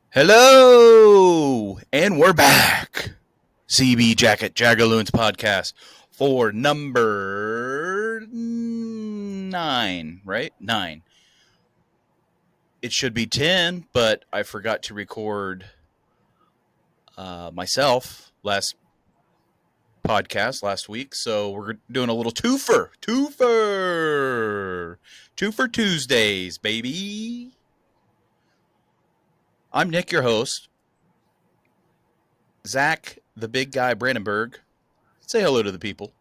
Hello, and we're back. CB Jacket Jagaloons podcast for number 9, right? 9. It should be 10, but I forgot to record myself last week, so we're doing a little twofer Tuesdays, baby. I'm Nick, your host. Zach, the big guy, Brandenburg. Say hello to the people.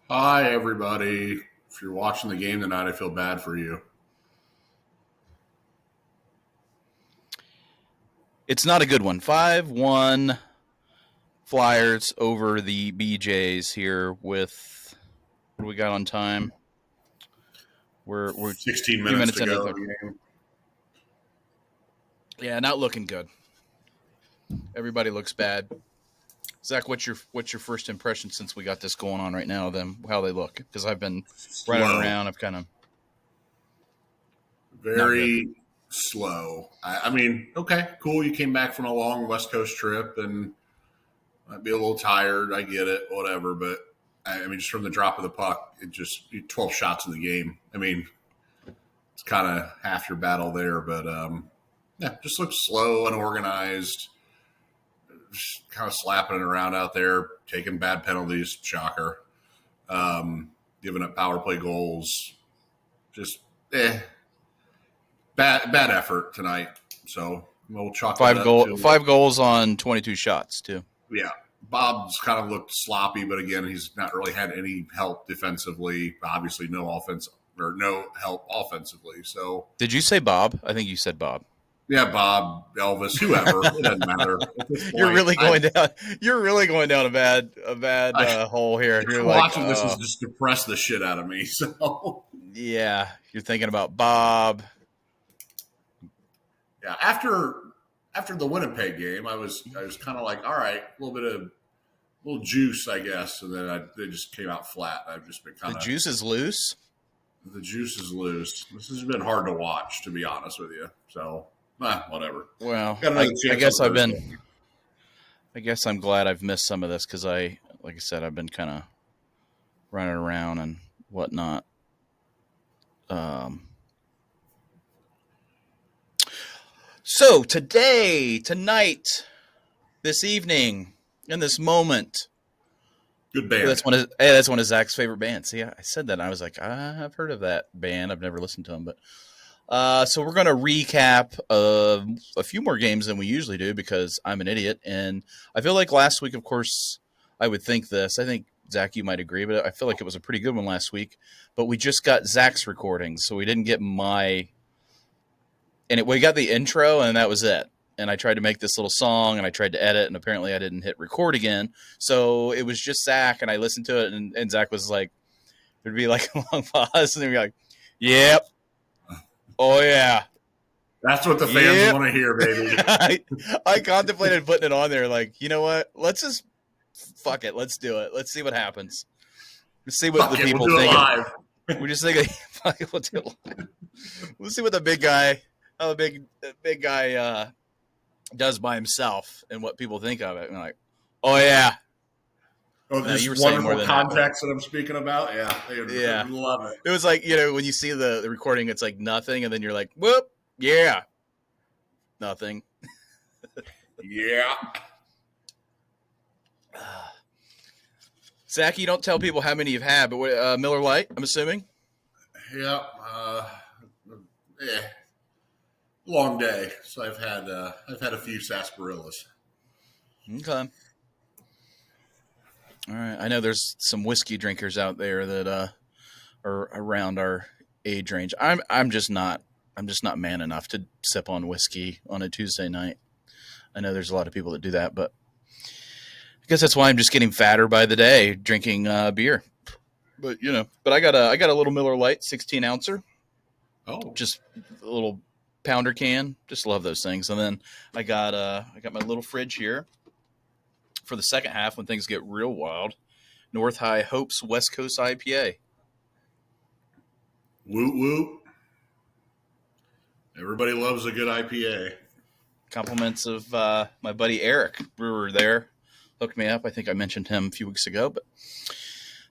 Hi, everybody. If you're watching the game tonight, I feel bad for you. It's not a good one. 5-1 Flyers over the BJs here with, what do we got on time? We're 16 minutes to go. Yeah, not looking good. Everybody looks bad. Zach, what's your first impression since we got this going on right now? Them how they look, because I've been running around. I've kind of very slow. I mean, okay, cool. You came back from a long West Coast trip and might be a little tired. I get it, whatever. But I mean, just from the drop of the puck, it just 12 shots in the game. I mean, it's kind of half your battle there. But yeah, just looks slow, unorganized. Just kind of slapping it around out there, taking bad penalties, shocker. Giving up power play goals. Just bad effort tonight. So we'll chalk five goals on 22 shots too. Yeah, Bob's kind of looked sloppy, but again, he's not really had any help defensively. Obviously, no help offensively. So did you say Bob? I think you said Bob. Yeah, Bob, Elvis, whoever. It doesn't matter. You're really going down a bad hole here. You're watching this has just depressed the shit out of me. So yeah, you're thinking about Bob. Yeah, after the Winnipeg game, I was kind of like, all right, a little juice, I guess, and then they just came out flat. I've just been kind of the juice is loose. The juice is loose. This has been hard to watch, to be honest with you. So. Whatever. Well, I guess I'm glad I've missed some of this because like I said, I've been kind of running around and whatnot. So tonight, this evening, in this moment, good band. That's one of Zach's favorite bands. See, I said that, and I was like, I've heard of that band. I've never listened to them, but. So we're going to recap a few more games than we usually do because I'm an idiot. And I feel like last week, of course, I would think this. I think, Zach, you might agree, but I feel like it was a pretty good one last week. But we just got Zach's recordings, so we didn't get my – and we got the intro, and that was it. And I tried to make this little song, and I tried to edit, and apparently I didn't hit record again. So it was just Zach, and I listened to it, and Zach was like – there'd be like a long pause, and they'd be like, yep. Oh, yeah. That's what the fans want to hear, baby. I contemplated putting it on there like, you know what? Let's just fuck it. Let's do it. Let's see what happens. Let's see what people think. We just think, fuck it, we'll do it live. We'll see what the big guy does by himself and what people think of it. And like, oh, yeah. Oh, this wonderful context that I'm speaking about? Yeah. They would love it. It was like, when you see the recording, it's like nothing, and then you're like, whoop, yeah. Nothing. Yeah. Zach, you don't tell people how many you've had, but Miller Lite, I'm assuming? Yeah. Long day. So I've had a few sarsaparillas. Okay. All right. I know there's some whiskey drinkers out there that are around our age range. I'm just not man enough to sip on whiskey on a Tuesday night. I know there's a lot of people that do that, but I guess that's why I'm just getting fatter by the day drinking beer. But I got a little Miller Lite 16 ouncer. Oh, just a little pounder can. Just love those things. And then I got my little fridge here. For the second half, when things get real wild, North High Hopes West Coast IPA. Woot woot. Everybody loves a good IPA. Compliments of my buddy Eric Brewer there. Hooked me up. I think I mentioned him a few weeks ago, but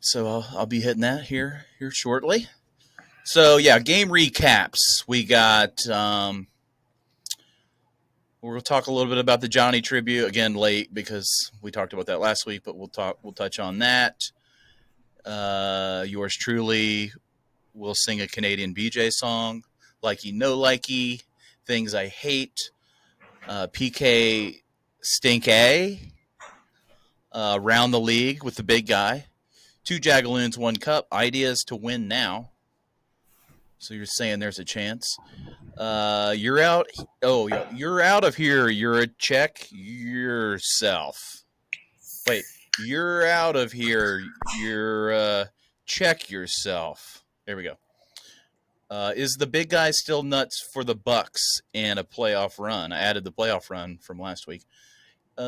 so I'll be hitting that here shortly. So yeah, game recaps. We got. We'll talk a little bit about the Johnny tribute again late because we talked about that last week, but we'll touch on that. Yours truly will sing a Canadian BJ song, Likey No Likey, Things I Hate, PK Stink A, Round the League with the big guy, 2 Jagaloons, 1 Cup, Ideas to Win Now. So you're saying there's a chance. You're out. Oh, yeah, you're out of here. You're a check yourself. Wait, you're out of here. You're check yourself. There we go. Is the big guy still nuts for the Bucks and a playoff run? I added the playoff run from last week. Say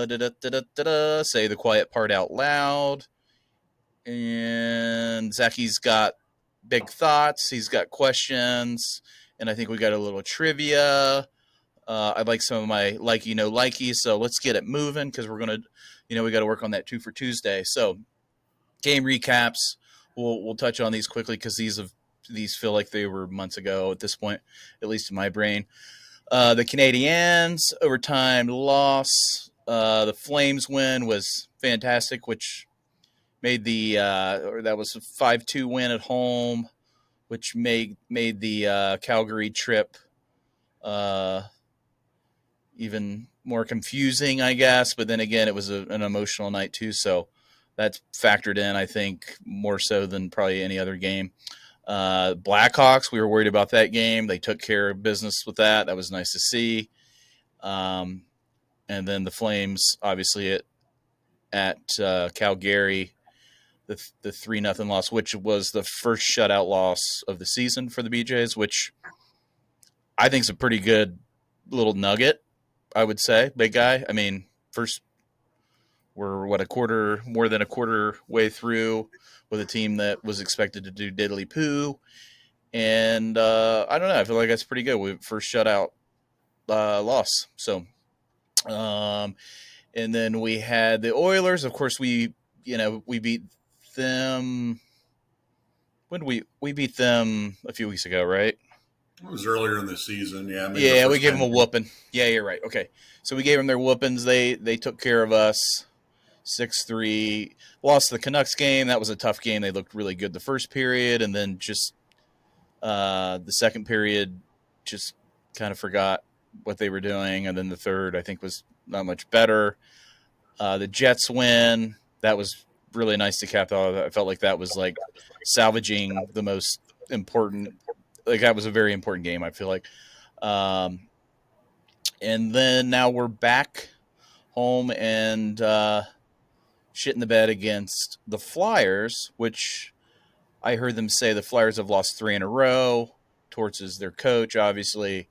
the quiet part out loud. And Zachy's got big thoughts. He's got questions. And I think we got a little trivia. I'd like some of my likey, no likey. So let's get it moving because we're going to, we got to work on that 2 for Tuesday. So game recaps. We'll touch on these quickly because these feel like they were months ago at this point, at least in my brain. The Canadiens overtime loss. The Flames win was fantastic, which made that was a 5-2 win at home, which made the Calgary trip even more confusing, I guess. But then again, it was an emotional night too, so that's factored in, I think, more so than probably any other game. Blackhawks, we were worried about that game. They took care of business with that. That was nice to see. And then the Flames, obviously, at Calgary, the 3-0 loss, which was the first shutout loss of the season for the BJs, which I think is a pretty good little nugget, I would say. Big guy. I mean, first, we're more than a quarter way through with a team that was expected to do diddly poo. And I don't know. I feel like that's pretty good. We first shutout loss. So, and then we had the Oilers. Of course, we beat them. When did we beat them a few weeks ago, right? It was earlier in the season. Yeah, maybe the Yeah, we first gave them 10 a whooping. Yeah, you're right. Okay, so we gave them their whoopings. They took care of us. 6-3. Lost the Canucks game. That was a tough game. They looked really good the first period, and then just the second period just kind of forgot what they were doing, and then the third I think was not much better. The Jets win. That was really nice to cap off. I felt like that was like salvaging the most important. Like that was a very important game. I feel like, and then now we're back home and shit in the bed against the Flyers, which I heard them say the Flyers have lost 3 in a row. Torts is their coach, obviously.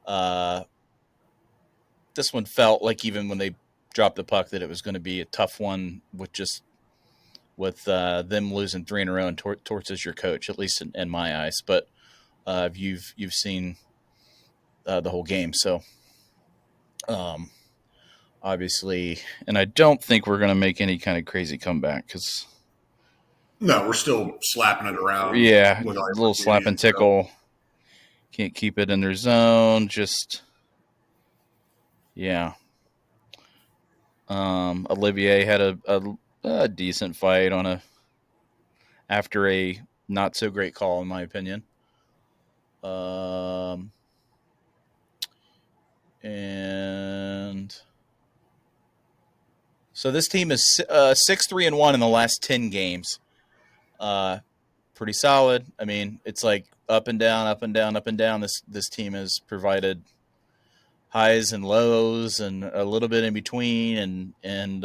This one felt like even when they dropped the puck that it was going to be a tough one with them losing 3 in a row and Torts is your coach, at least in my eyes. But you've seen the whole game, so obviously, and I don't think we're going to make any kind of crazy comeback because No, we're still slapping it around yeah, with a our little slap and idiots. So. tickle. Can't keep it in their zone. Just yeah. Olivier had a decent fight after a not so great call, in my opinion. And so this team is 6-3-1 in the last 10 games. Pretty solid. I mean, it's like up and down, up and down, up and down. This team has provided highs and lows and a little bit in between, and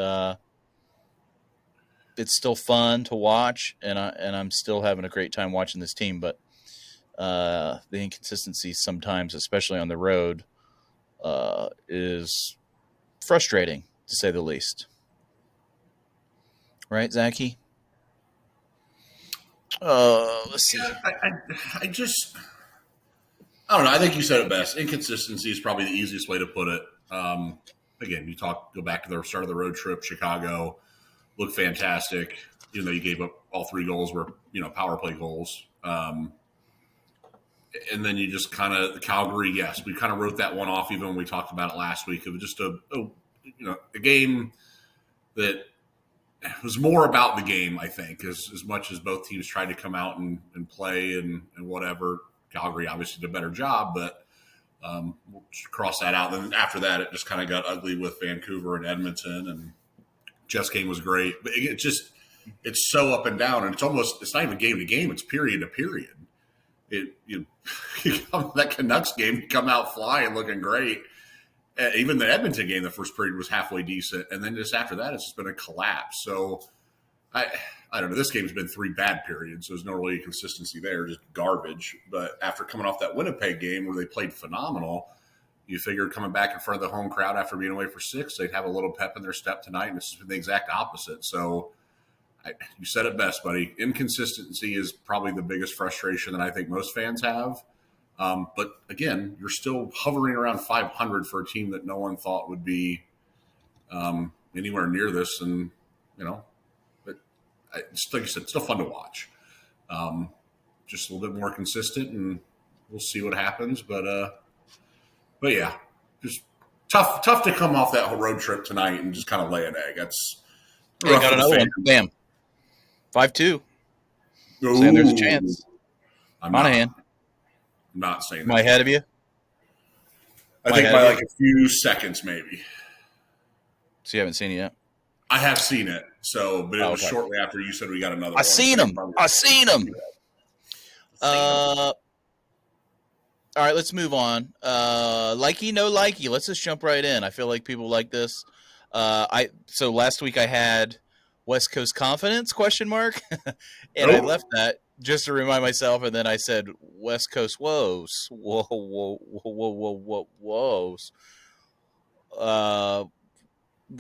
it's still fun to watch, and I'm still having a great time watching this team. But the inconsistency sometimes, especially on the road, is frustrating to say the least. Right, Zachy? Let's see. Yeah, I just I don't know. I think you said it best. Inconsistency is probably the easiest way to put it. Again, go back to the start of the road trip. Chicago looked fantastic. Even though you gave up all 3 goals were power play goals. And then you just kind of Calgary. Yes, we kind of wrote that one off even when we talked about it last week. It was just a game that was more about the game. I think as much as both teams tried to come out and play and whatever. Calgary obviously did a better job, but we'll cross that out. Then after that, it just kind of got ugly with Vancouver and Edmonton, and Jeff's game was great. But it's so up and down, and it's not even game to game; it's period to period. That Canucks game, you come out flying, looking great. Even the Edmonton game, the first period was halfway decent, and then just after that, it's just been a collapse. So I don't know. This game's been 3 bad periods, so there's no really consistency there, just garbage. But after coming off that Winnipeg game where they played phenomenal, you figured coming back in front of the home crowd after being away for 6, they'd have a little pep in their step tonight, and it's been the exact opposite. So you said it best, buddy. Inconsistency is probably the biggest frustration that I think most fans have. But again, you're still hovering around 500 for a team that no one thought would be anywhere near this, and just like you said, it's still fun to watch. Just a little bit more consistent, and we'll see what happens. But yeah, just tough to come off that whole road trip tonight and just kind of lay an egg. That's got another one. Bam, 5-2. Saying there's a chance. I'm not saying. Am I ahead of you? I think by like a few seconds, maybe. So you haven't seen it yet? I have seen it. But it was shortly after you said we got another one. I seen him. All right, let's move on. Likey, no likey. Let's just jump right in. I feel like people like this. So last week I had West Coast confidence ? And I left that just to remind myself, and then I said West Coast woes. Woes.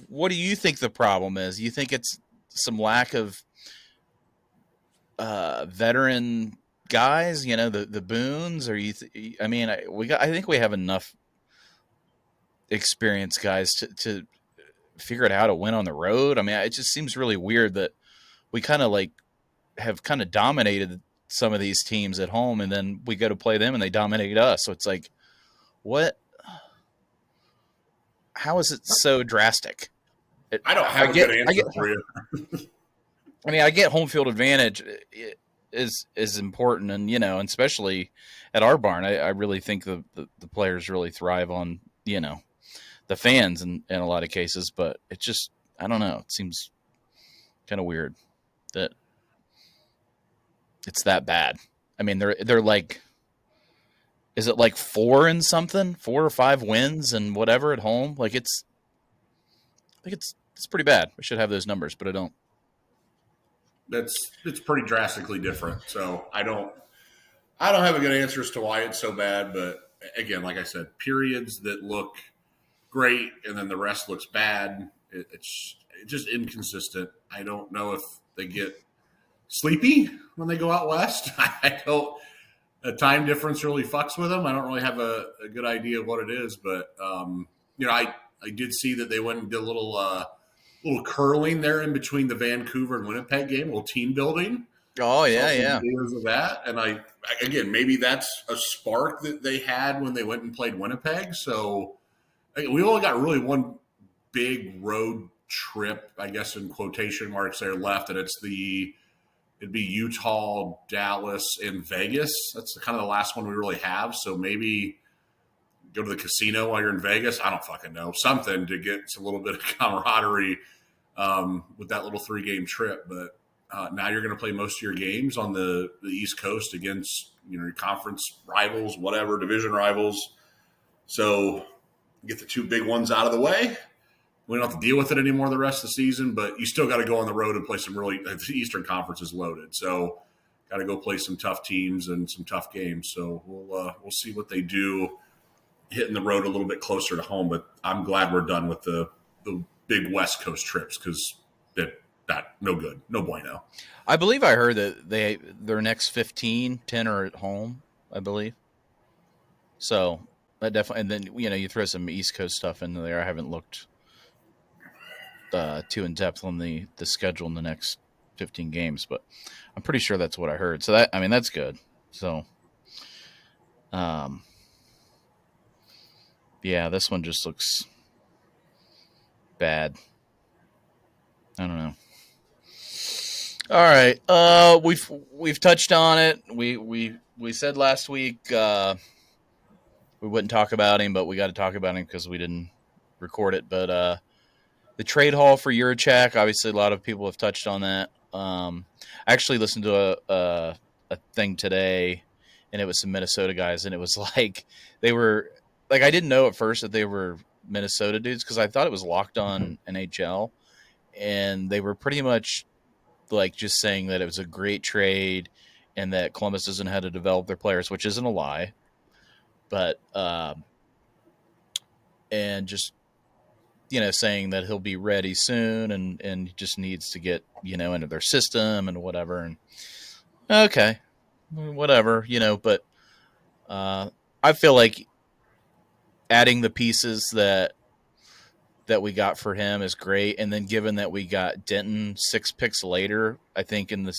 What do you think the problem is? You think it's some lack of veteran guys? The Boons, or I think we have enough experienced guys to figure out how to win on the road. I mean, it just seems really weird that we kind of have kind of dominated some of these teams at home, and then we go to play them and they dominate us. So it's like, what? How is it so drastic? I don't have a good answer for you. I mean, I get home field advantage is important, and and especially at our barn, I really think the players really thrive on the fans in a lot of cases. But it just, I don't know. It seems kind of weird that it's that bad. I mean, they're like, is it like 4 or 5 wins and whatever at home? Like I think it's pretty bad. I should have those numbers, but I don't. It's pretty drastically different. So I don't have a good answer as to why it's so bad. But again, like I said, periods that look great and then the rest looks bad. It's just inconsistent. I don't know if they get sleepy when they go out west. I don't. A time difference really fucks with them. I don't really have a good idea of what it is, but I did see that they went and did a little curling there in between the Vancouver and Winnipeg game, a little team building. Oh yeah, yeah. Videos of that, and again maybe that's a spark that they had when they went and played Winnipeg. So we only got really one big road trip, I guess in quotation marks, there left, and it'd be Utah, Dallas, and Vegas. That's kind of the last one we really have. So maybe go to the casino while you're in Vegas. I don't fucking know. Something to get a little bit of camaraderie with that little 3-game trip. But now you're going to play most of your games on the East Coast against your conference rivals, whatever, division rivals. So get the 2 big ones out of the way. We don't have to deal with it anymore the rest of the season, but you still got to go on the road and play some the Eastern Conference is loaded. So got to go play some tough teams and some tough games. So we'll see what they do hitting the road a little bit closer to home. But I'm glad we're done with the big West Coast trips because that no good, no bueno. I believe I heard that their next 10 are at home, I believe. So that definitely, and then you throw some East Coast stuff into there. I haven't looked too in depth on the schedule in the next 15 games, but I'm pretty sure that's what I heard. So that's good. So, um, yeah, this one just looks bad. I don't know. All right. We've touched on it. We said last week we wouldn't talk about him, but we got to talk about him because we didn't record it. But the trade haul for Jiricek, obviously, a lot of people have touched on that. I actually listened to a thing today, and it was some Minnesota guys, and it was like they were like I didn't know at first that they were Minnesota dudes because I thought it was Locked On NHL, and they were pretty much like just saying that it was a great trade and that Columbus doesn't know how to develop their players, which isn't a lie, but and just saying that he'll be ready soon and he just needs to get into their system and whatever. And okay, whatever, but I feel like adding the pieces that we got for him is great. And then given that we got Denton 6 picks later, I think in the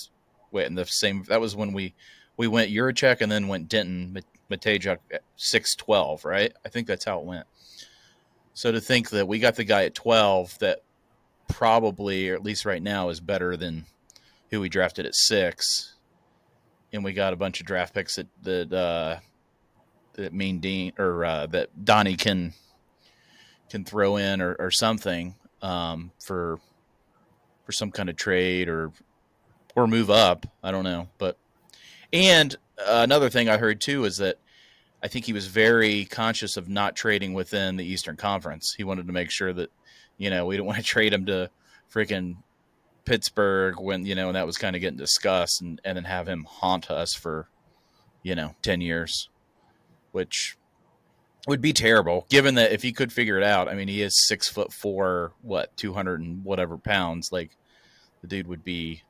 same, that was when we went Jiricek and then went Denton Matejuk at 6-12, right? I think that's how it went. So to think that we got the guy at 12 that probably, or at least right now, is better than who we drafted at 6, and we got a bunch of draft picks that Mean Dean or that Donnie can throw in or something for some kind of trade or move up. I don't know, but and another thing I heard too is that I think he was very conscious of not trading within the Eastern Conference. He wanted to make sure that we don't want to trade him to freaking Pittsburgh when when that was kind of getting discussed, and then have him haunt us for 10 years, which would be terrible, given that if he could figure it out. I mean, he is 6'4", 200 and whatever pounds. Like, the dude would be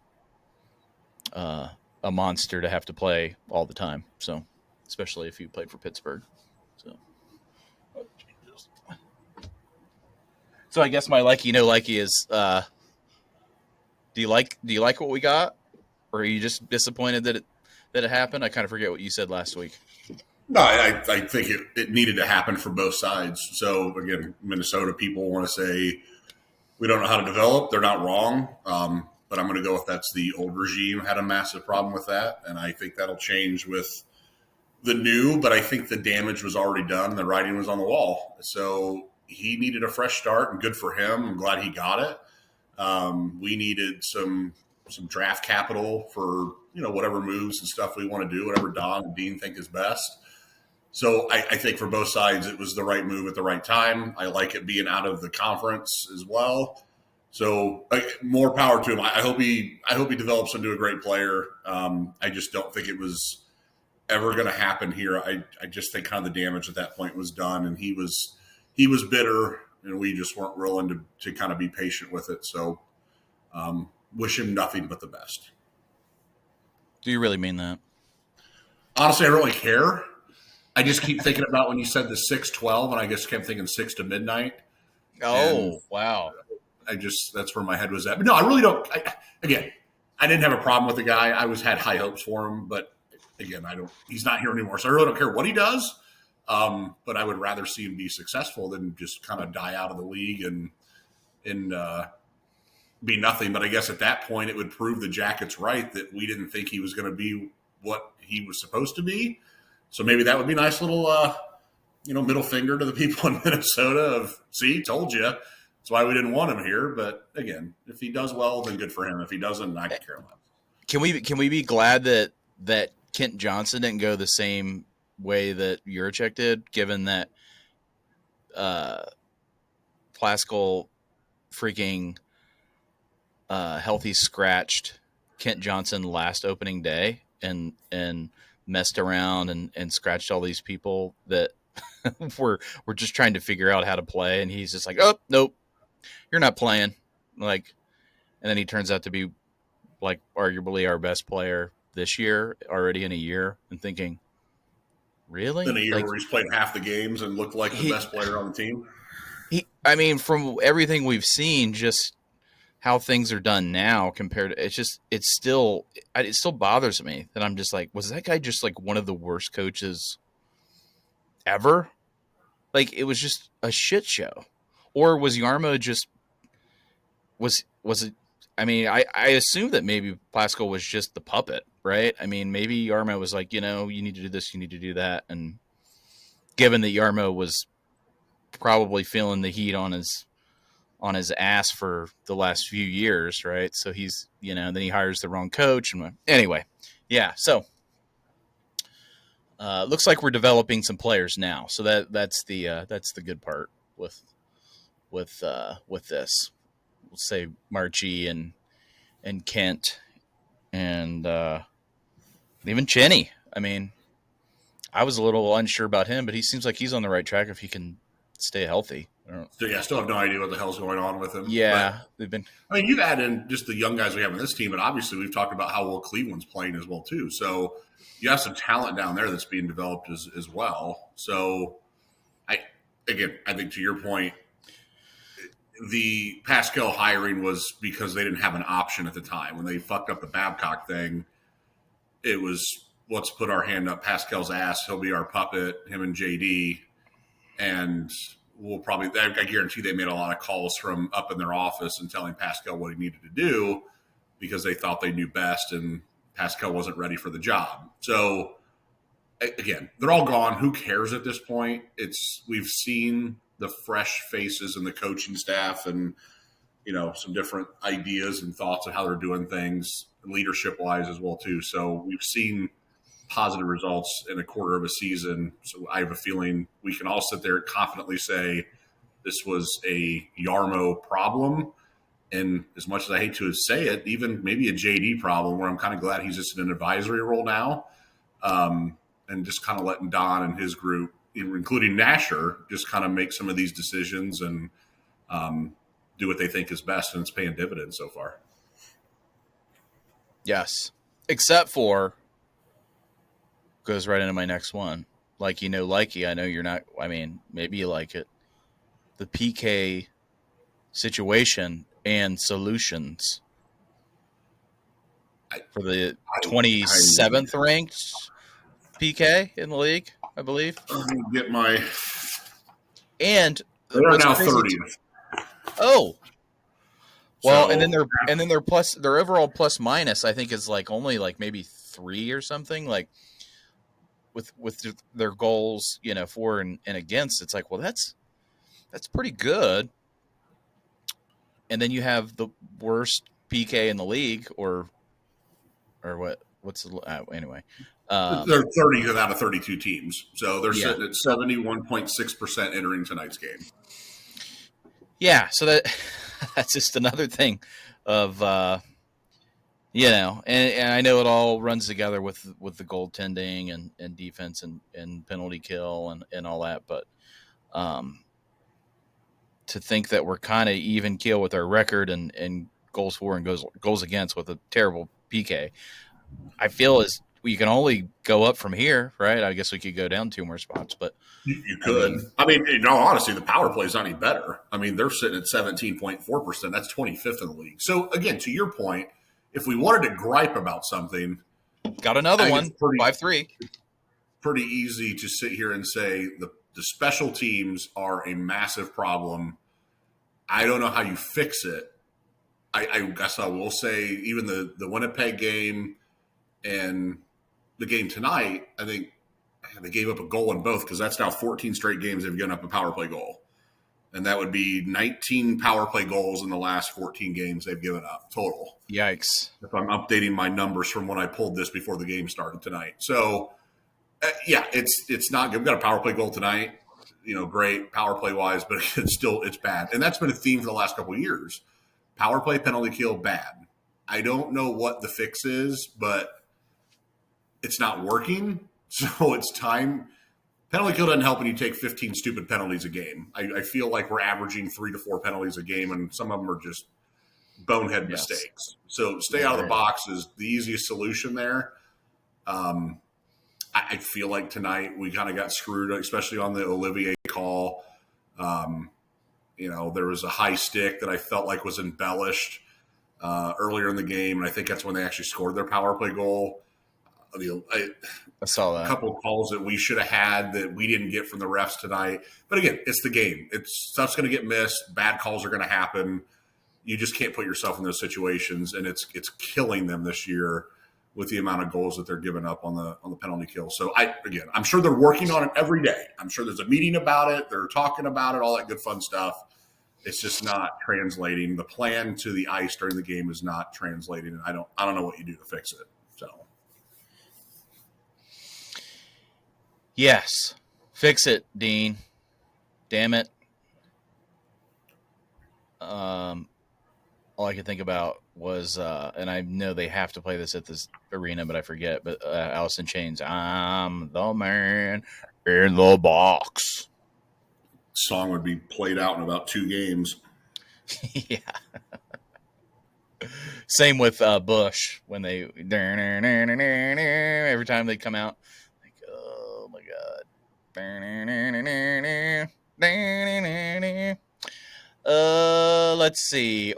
a monster to have to play all the time. So, especially if you played for Pittsburgh. So I guess my likey is. Do you like what we got, or are you just disappointed that it happened? I kind of forget what you said last week. No, I think it needed to happen for both sides. So again, Minnesota people want to say we don't know how to develop. They're not wrong, but I'm going to go with that's the old regime had a massive problem with that, and I think that'll change with the new. But I think the damage was already done. The writing was on the wall. So he needed a fresh start, and good for him. I'm glad he got it. We needed some draft capital for whatever moves and stuff we want to do, whatever Don and Dean think is best. So I think for both sides, it was the right move at the right time. I like it being out of the conference as well. So more power to him. I hope he develops into a great player. I just don't think it was ever going to happen here. I just think kind of the damage at that point was done, and he was bitter, and we just weren't willing to kind of be patient with it. So wish him nothing but the best. Do you really mean that? Honestly, I don't really care. I just keep thinking about when you said the 6-12, and I just kept thinking 6 to midnight. Oh, wow. That's where my head was at. But no, I really don't. Again, I didn't have a problem with the guy. I had high hopes for him, but again, he's not here anymore. So I really don't care what he does. But I would rather see him be successful than just kind of die out of the league and be nothing. But I guess at that point, it would prove the Jackets right that we didn't think he was going to be what he was supposed to be. So maybe that would be a nice little, middle finger to the people in Minnesota of, see, told you. That's why we didn't want him here. But again, if he does well, then good for him. If he doesn't, I could care less. Can we be glad that Kent Johnson didn't go the same way that Jiricek did, given that Plaskell freaking healthy scratched Kent Johnson last opening day and messed around and scratched all these people that were just trying to figure out how to play, and he's just like, oh nope, you're not playing, like, and then he turns out to be like arguably our best player this year already in a year, and thinking, in a Really? year Like where he's played half the games and looked like the he best player on the team. I mean, from everything we've seen, just how things are done now compared to it still bothers me that I'm just like, was that guy just like one of the worst coaches ever? Like it was just a shit show. Or was Yarmo just was it I mean, I assume that maybe Plasko was just the puppet, right? I mean, maybe Yarmo was like, you need to do this, you need to do that, and given that Yarmo was probably feeling the heat on his ass for the last few years, right? So he's, then he hires the wrong coach. And anyway, yeah. So looks like we're developing some players now. So that's the good part with this. We'll say Marchi and Kent and even Cheney. I mean, I was a little unsure about him, but he seems like he's on the right track if he can stay healthy. So yeah, I still have no idea what the hell's going on with him. But Yeah, they've been. I mean, you've added in just the young guys we have in this team, and obviously we've talked about how well Cleveland's playing as well too. So you have some talent down there that's being developed as well. So I think to your point, the Pascal hiring was because they didn't have an option at the time. When they fucked up the Babcock thing, it was let's put our hand up Pascal's ass. He'll be our puppet, him and JD. And we'll probably, I guarantee they made a lot of calls from up in their office and telling Pascal what he needed to do because they thought they knew best and Pascal wasn't ready for the job. So again, they're all gone. Who cares at this point? We've seen the fresh faces in the coaching staff and, some different ideas and thoughts of how they're doing things leadership wise as well too. So we've seen positive results in a quarter of a season. So I have a feeling we can all sit there and confidently say this was a Yarmo problem. And as much as I hate to say it, even maybe a JD problem where I'm kind of glad he's just in an advisory role now. And just kind of letting Don and his group, including Nasher, just kind of make some of these decisions and do what they think is best. And it's paying dividends so far. Yes. Except for goes right into my next one. Likey, I know you're not, I mean, maybe you like it. The PK situation and solutions for the 27th ranked PK in the league, I believe. Let me get my. And they are now 30th. Oh, well, So, and then their overall plus minus I think is like only like maybe 3 or something, like with their goals, for and against. It's like, well, that's pretty good. And then you have the worst PK in the league, or what's the anyway. They're 30th out of 32 teams, so they're Yeah. sitting at 71.6% entering tonight's game. Yeah, so that's just another thing of and I know it all runs together with the goaltending and defense and penalty kill and all that, but to think that we're kind of even keel with our record and goals for and goals against with a terrible PK, I feel as you can only go up from here, right? I guess we could go down 2 more spots, but you could. I mean, in all honesty, the power play is not any better. I mean, they're sitting at 17.4%. That's 25th in the league. So again, to your point, if we wanted to gripe about something, got another one, 5-3. Pretty easy to sit here and say the special teams are a massive problem. I don't know how you fix it. I guess I will say even the Winnipeg game and the game tonight, I think they gave up a goal in both because that's now 14 straight games they've given up a power play goal. And that would be 19 power play goals in the last 14 games they've given up total. Yikes. If I'm updating my numbers from when I pulled this before the game started tonight. So, it's not good. We've got a power play goal tonight, great power play wise, but it's bad. And that's been a theme for the last couple of years. Power play, penalty kill, bad. I don't know what the fix is, but it's not working. So it's time. Penalty kill doesn't help when you take 15 stupid penalties a game. I feel like we're averaging 3 to 4 penalties a game, and some of them are just bonehead mistakes. So stay out of the box is the easiest solution there. I feel like tonight we kind of got screwed, especially on the Olivier call. There was a high stick that I felt like was embellished earlier in the game, and I think that's when they actually scored their power play goal. I saw that. A couple of calls that we should have had that we didn't get from the refs tonight. But again, it's the game. Stuff's going to get missed. Bad calls are going to happen. You just can't put yourself in those situations, and it's killing them this year with the amount of goals that they're giving up on the penalty kill. So I'm sure they're working on it every day. I'm sure there's a meeting about it. They're talking about it, all that good fun stuff. It's just not translating. The plan to the ice during the game is not translating, and I don't know what you do to fix it. So. Yes. Fix it, Dean. Damn it. All I could think about was, and I know they have to play this at this arena, but I forget, but Alice in Chains, I'm the man in the box. Song would be played out in about 2 games. Yeah. Same with Bush when they every time they come out, like, oh my god. Let's see.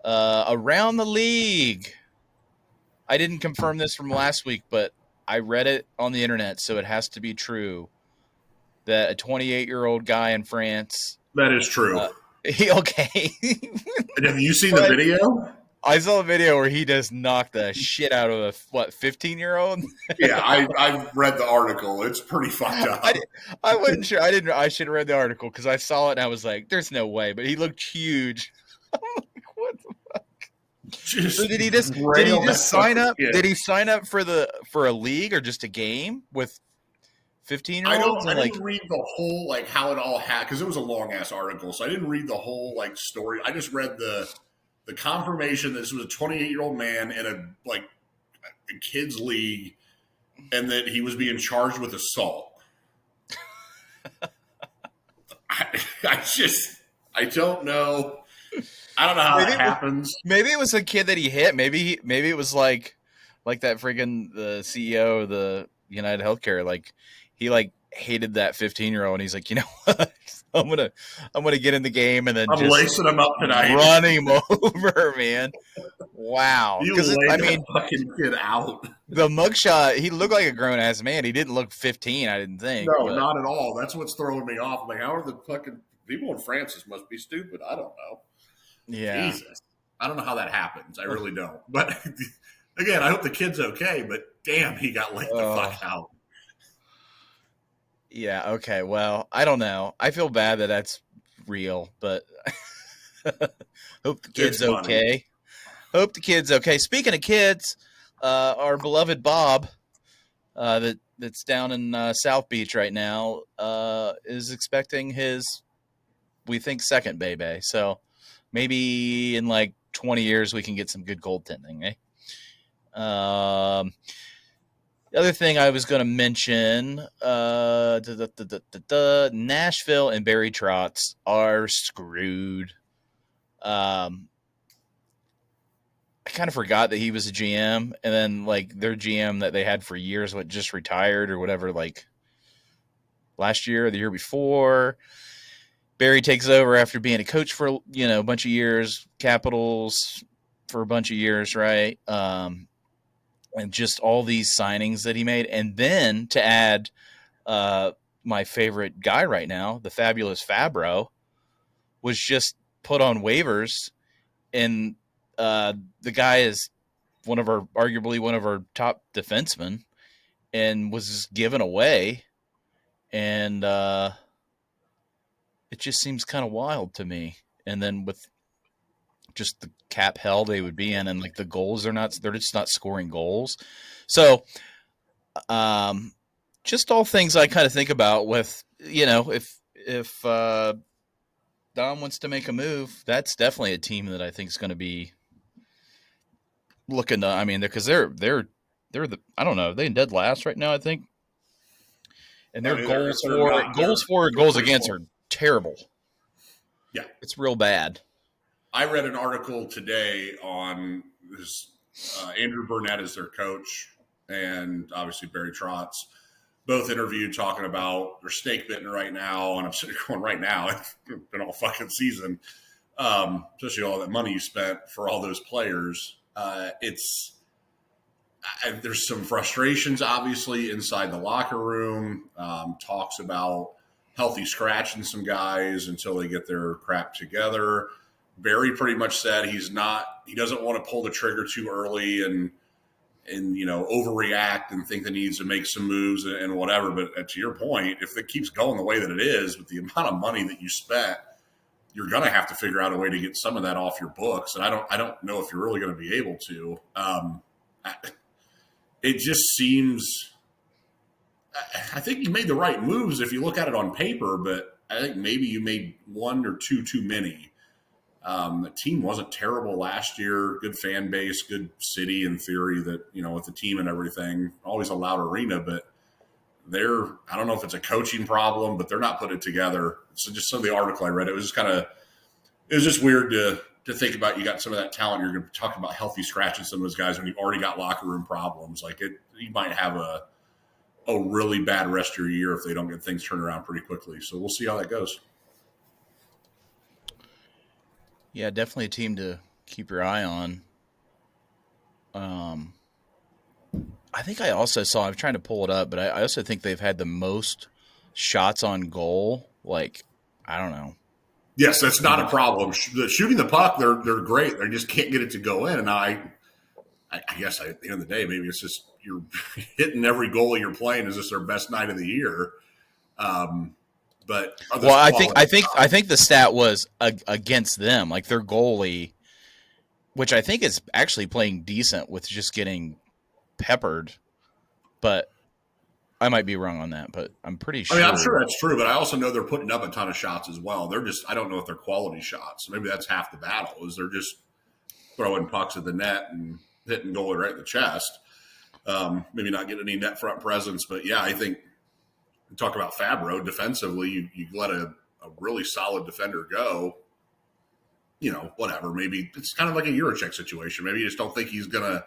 Around the league. I didn't confirm this from last week, but I read it on the internet, so it has to be true. That a 28-year-old guy in France. That is true. Okay. Have you seen the video? I saw a video where he just knocked the shit out of a 15-year-old. Yeah, I've read the article. It's pretty fucked up. I wasn't sure. I should have read the article because I saw it and I was like, "There's no way." But he looked huge. I'm like, what the fuck? So did he just sign up? Kid. Did he sign up for a league or just a game with 15-year-olds? I didn't read the whole how it all happened because it was a long ass article. So I didn't read the whole story. I just read the confirmation that this was a 28-year-old man in a kids league, and that he was being charged with assault. I don't know. I don't know how that happens. Maybe it was a kid that he hit. Maybe it was like that friggin' the CEO of the United Healthcare. He hated that 15-year-old, and he's like, you know what? I'm gonna get in the game and then I'm just lacing him up tonight. Run him over, man. Wow. Because fucking kid out. The mugshot, he looked like a grown ass man. He didn't look 15, I didn't think. No, not at all. That's what's throwing me off. I'm like, how are the fucking people in France must be stupid? I don't know. Yeah. Jesus. I don't know how that happens. I really don't. But again, I hope the kid's okay, but damn, he got laid the fuck out. Yeah, okay. Well, I don't know. I feel bad that that's real, but hope the kid's okay. Hope the kid's okay. Speaking of kids, our beloved Bob, that's down in South Beach right now, is expecting his, we think, second baby. So maybe in 20 years we can get some good goaltending, eh? The other thing I was going to mention, Nashville and Barry Trotz are screwed. I kind of forgot that he was a GM, and then their GM that they had for years, just retired or whatever, last year or the year before. Barry takes over after being a coach for a bunch of years, Capitals for a bunch of years, right? And just all these signings that he made. And then to add my favorite guy right now, the Fabolous Fabbro, was just put on waivers. And the guy is arguably one of our top defensemen and was just given away. And it just seems kind of wild to me. And then with just the cap hell they would be in, and the goals they're just not scoring goals. So just all things I kind of think about with, if Dom wants to make a move, that's definitely a team that I think is going to be looking to, because they're the, I don't know, they dead last right now, I think. And their goals for goals against are terrible. Yeah. It's real bad. I read an article today on this. Andrew Burnett is their coach, and obviously Barry Trotz, both interviewed talking about they're snake bitten right now. And I'm sitting there going, right now, it's been all fucking season, especially all that money you spent for all those players. There's some frustrations, obviously, inside the locker room. Talks about healthy scratching some guys until they get their crap together. Barry pretty much said he doesn't want to pull the trigger too early and overreact and think that he needs to make some moves and whatever. But to your point, if it keeps going the way that it is with the amount of money that you spent, you're going to have to figure out a way to get some of that off your books. And I don't know if you're really going to be able to. It just seems. I think you made the right moves if you look at it on paper, but I think maybe you made one or two too many. The team wasn't terrible last year. Good fan base, good city in theory that, with the team and everything, always a loud arena, but I don't know if it's a coaching problem, but they're not putting it together. So just some of the article I read, it was just weird to think about. You got some of that talent. You're going to talk about healthy scratching some of those guys when you've already got locker room problems. You might have a really bad rest of your year if they don't get things turned around pretty quickly. So we'll see how that goes. Yeah, definitely a team to keep your eye on. I think I also saw, I'm trying to pull it up, but I also think they've had the most shots on goal. I don't know. Yes, that's not a problem. Shooting the puck, they're great. They just can't get it to go in. And I guess at the end of the day, maybe it's just you're hitting every goalie you're playing is just their best night of the year. But I think the stat was against them, like their goalie, which I think is actually playing decent with just getting peppered. But I might be wrong on that, but I'm pretty sure. I'm sure that's true, but I also know they're putting up a ton of shots as well. I don't know if they're quality shots. Maybe that's half the battle is they're just throwing pucks at the net and hitting goalie right in the chest. Maybe not getting any net front presence, but yeah, I think talk about Fabbro defensively. You let a really solid defender go. Whatever. Maybe it's kind of like a Jiricek situation. Maybe you just don't think he's going to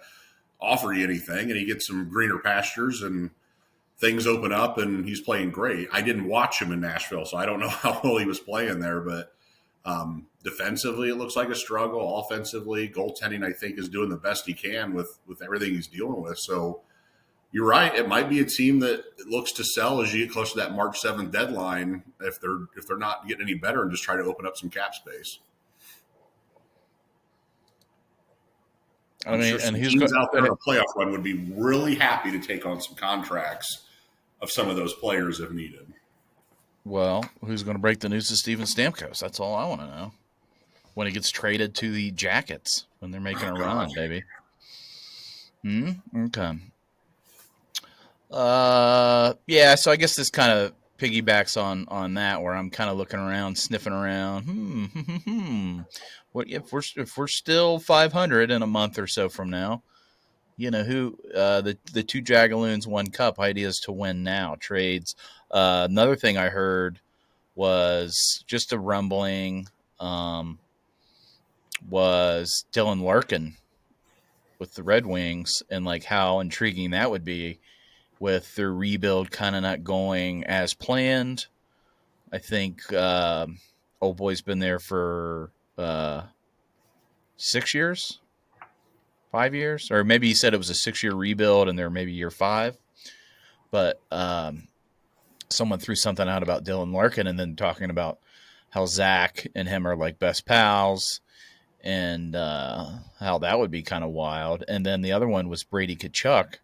offer you anything, and he gets some greener pastures and things open up, and he's playing great. I didn't watch him in Nashville, so I don't know how well he was playing there, but defensively, it looks like a struggle. Offensively, goaltending, I think, is doing the best he can with everything he's dealing with. So you're right. It might be a team that looks to sell as you get close to that March 7th deadline if they're not getting any better and just try to open up some cap space. And teams out there in a playoff run would be really happy to take on some contracts of some of those players if needed. Well, who's going to break the news to Steven Stamkos? That's all I want to know. When he gets traded to the Jackets, when they're making a run, baby. Okay. Yeah, so I guess this kind of piggybacks on that, where I'm kind of looking around, sniffing around. What if we're still 500 in a month or so from now? Who the two Jagaloons won cup ideas to win now trades. Another thing I heard was just a rumbling. Was Dylan Larkin with the Red Wings, and how intriguing that would be with their rebuild kind of not going as planned. I think old boy's been there for 6 years, 5 years, or maybe he said it was a 6-year rebuild and they're maybe year 5. But someone threw something out about Dylan Larkin and then talking about how Zach and him are like best pals and how that would be kind of wild. And then the other one was Brady Tkachuk,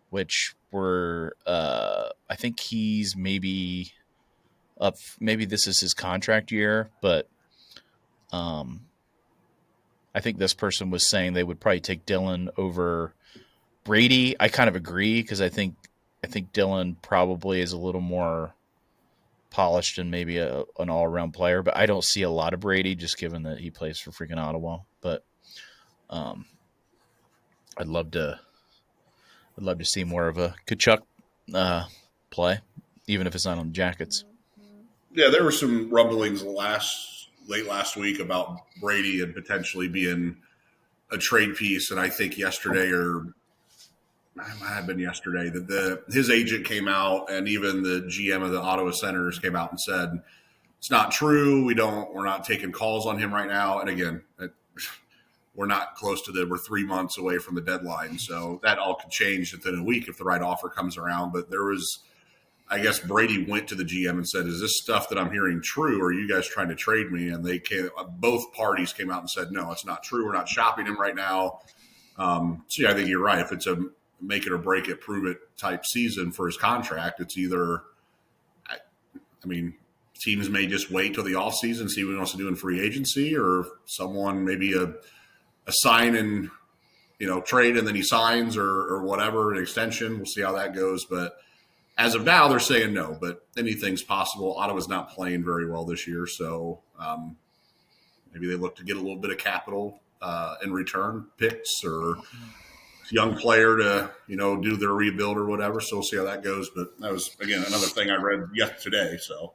which I think he's maybe up. Maybe this is his contract year, but I think this person was saying they would probably take Dylan over Brady. I kind of agree because I think Dylan probably is a little more polished and maybe an all-around player, but I don't see a lot of Brady just given that he plays for freaking Ottawa. But I'd love to see more of a Tkachuk play, even if it's not on the Jackets. Yeah, there were some rumblings late last week about Brady and potentially being a trade piece, and I think yesterday or it might have been yesterday that his agent came out, and even the GM of the Ottawa Senators came out and said it's not true. We're not taking calls on him right now. And again, we're not close to we're 3 months away from the deadline, so that all could change within a week if the right offer comes around. But there was, I guess Brady went to the GM and said, "Is this stuff that I'm hearing true? Or are you guys trying to trade me?" And both parties came out and said, "No, it's not true. We're not shopping him right now." So yeah, I think you're right. If it's a make it or break it, prove it type season for his contract, it's either, I mean, teams may just wait till the offseason, see what he wants to do in free agency, or someone maybe a sign and trade and then he signs or whatever, an extension. We'll see how that goes. But as of now, they're saying no, but anything's possible. Ottawa's not playing very well this year, so maybe they look to get a little bit of capital in return, picks or young player to do their rebuild or whatever. So we'll see how that goes. But that was, again, another thing I read today. So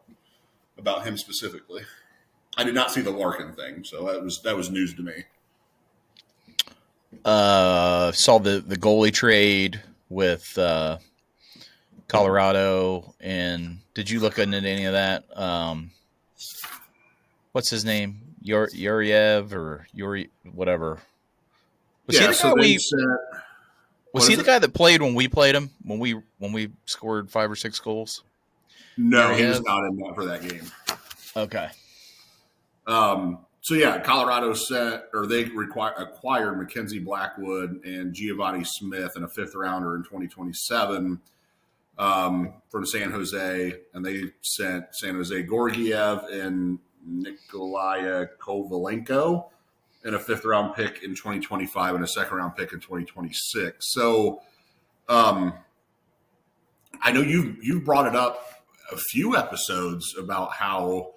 about him specifically, I did not see the Larkin thing, so that was news to me. Saw the goalie trade with Colorado, and did you look into any of that? What's his name? Yuriev or Yuri, whatever. Was he the guy that played when we played him? When we scored 5 or 6 goals? No, Yuriev? He was not in that for that game. Okay. So yeah, Colorado they acquired Mackenzie Blackwood and Giovanni Smith and a 5th rounder in 2027 from San Jose, and they sent San Jose Georgiev and Nikolai Kovalenko and a 5th round pick in 2025 and a 2nd round pick in 2026. So I know you've brought it up a few episodes about how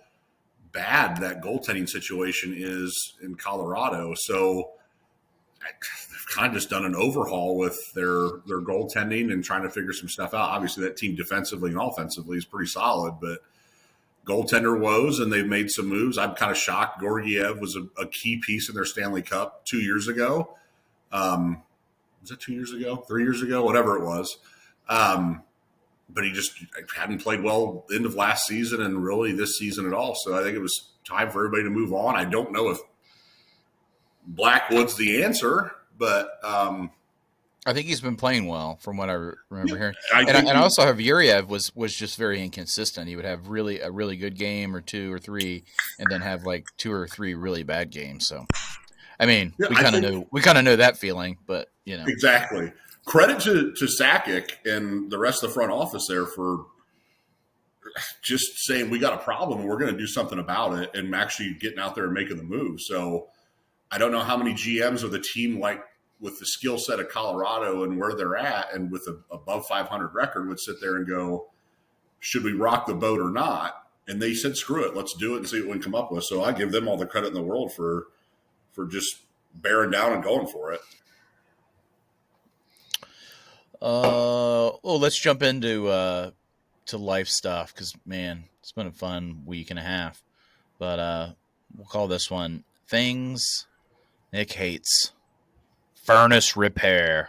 bad that goaltending situation is in Colorado. So they've kind of just done an overhaul with their goaltending and trying to figure some stuff out. Obviously, that team defensively and offensively is pretty solid, but goaltender woes, and they've made some moves. I'm kind of shocked. Georgiev was a key piece in their Stanley Cup 2 years ago. Was it 2 years ago? 3 years ago? Whatever it was. But he just hadn't played well end of last season and really this season at all. So I think it was time for everybody to move on. I don't know if Blackwood's the answer, but I think he's been playing well from what I remember hearing. And I also have Yuriev was just very inconsistent. He would have a really good game or 2 or 3 and then have like 2 or 3 really bad games. So, I mean, we kind of know that feeling, but Exactly. Credit to Sakic and the rest of the front office there for just saying we got a problem and we're going to do something about it and actually getting out there and making the move. So I don't know how many GMs of the team with the skill set of Colorado and where they're at and with an above 500 record would sit there and go, should we rock the boat or not? And they said, screw it, let's do it and see what we can come up with. So I give them all the credit in the world for just bearing down and going for it. Let's jump into to life stuff because, man, it's been a fun week and a half. But we'll call this one Things Nick Hates. Furnace Repair.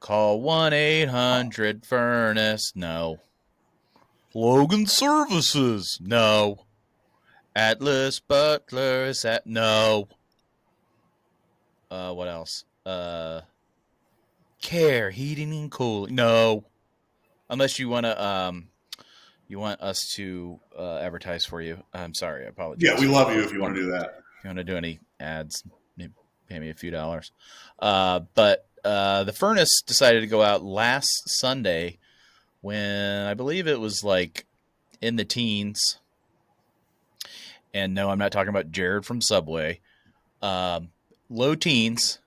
Call 1-800-FURNACE. No. Logan Services. No. Atlas Butler is at no. What else? Care Heating and Cooling. No. Unless you want to you want us to advertise for you. I'm sorry, I apologize. Yeah, we love you if you want to do that. If you want to do any ads, pay me a few dollars. But the furnace decided to go out last Sunday when I believe it was like in the teens. And no, I'm not talking about Jared from Subway. Low teens.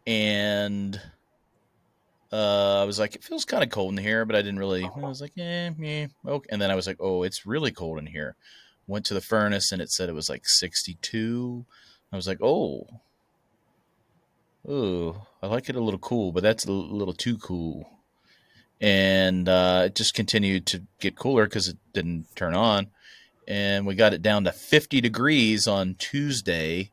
And I was like, it feels kind of cold in here, but I didn't really. I was like, okay. And then I was like, oh, it's really cold in here. Went to the furnace and it said it was like 62. I was like, oh, I like it a little cool, but that's a little too cool. And it just continued to get cooler because it didn't turn on. And we got it down to 50 degrees on Tuesday.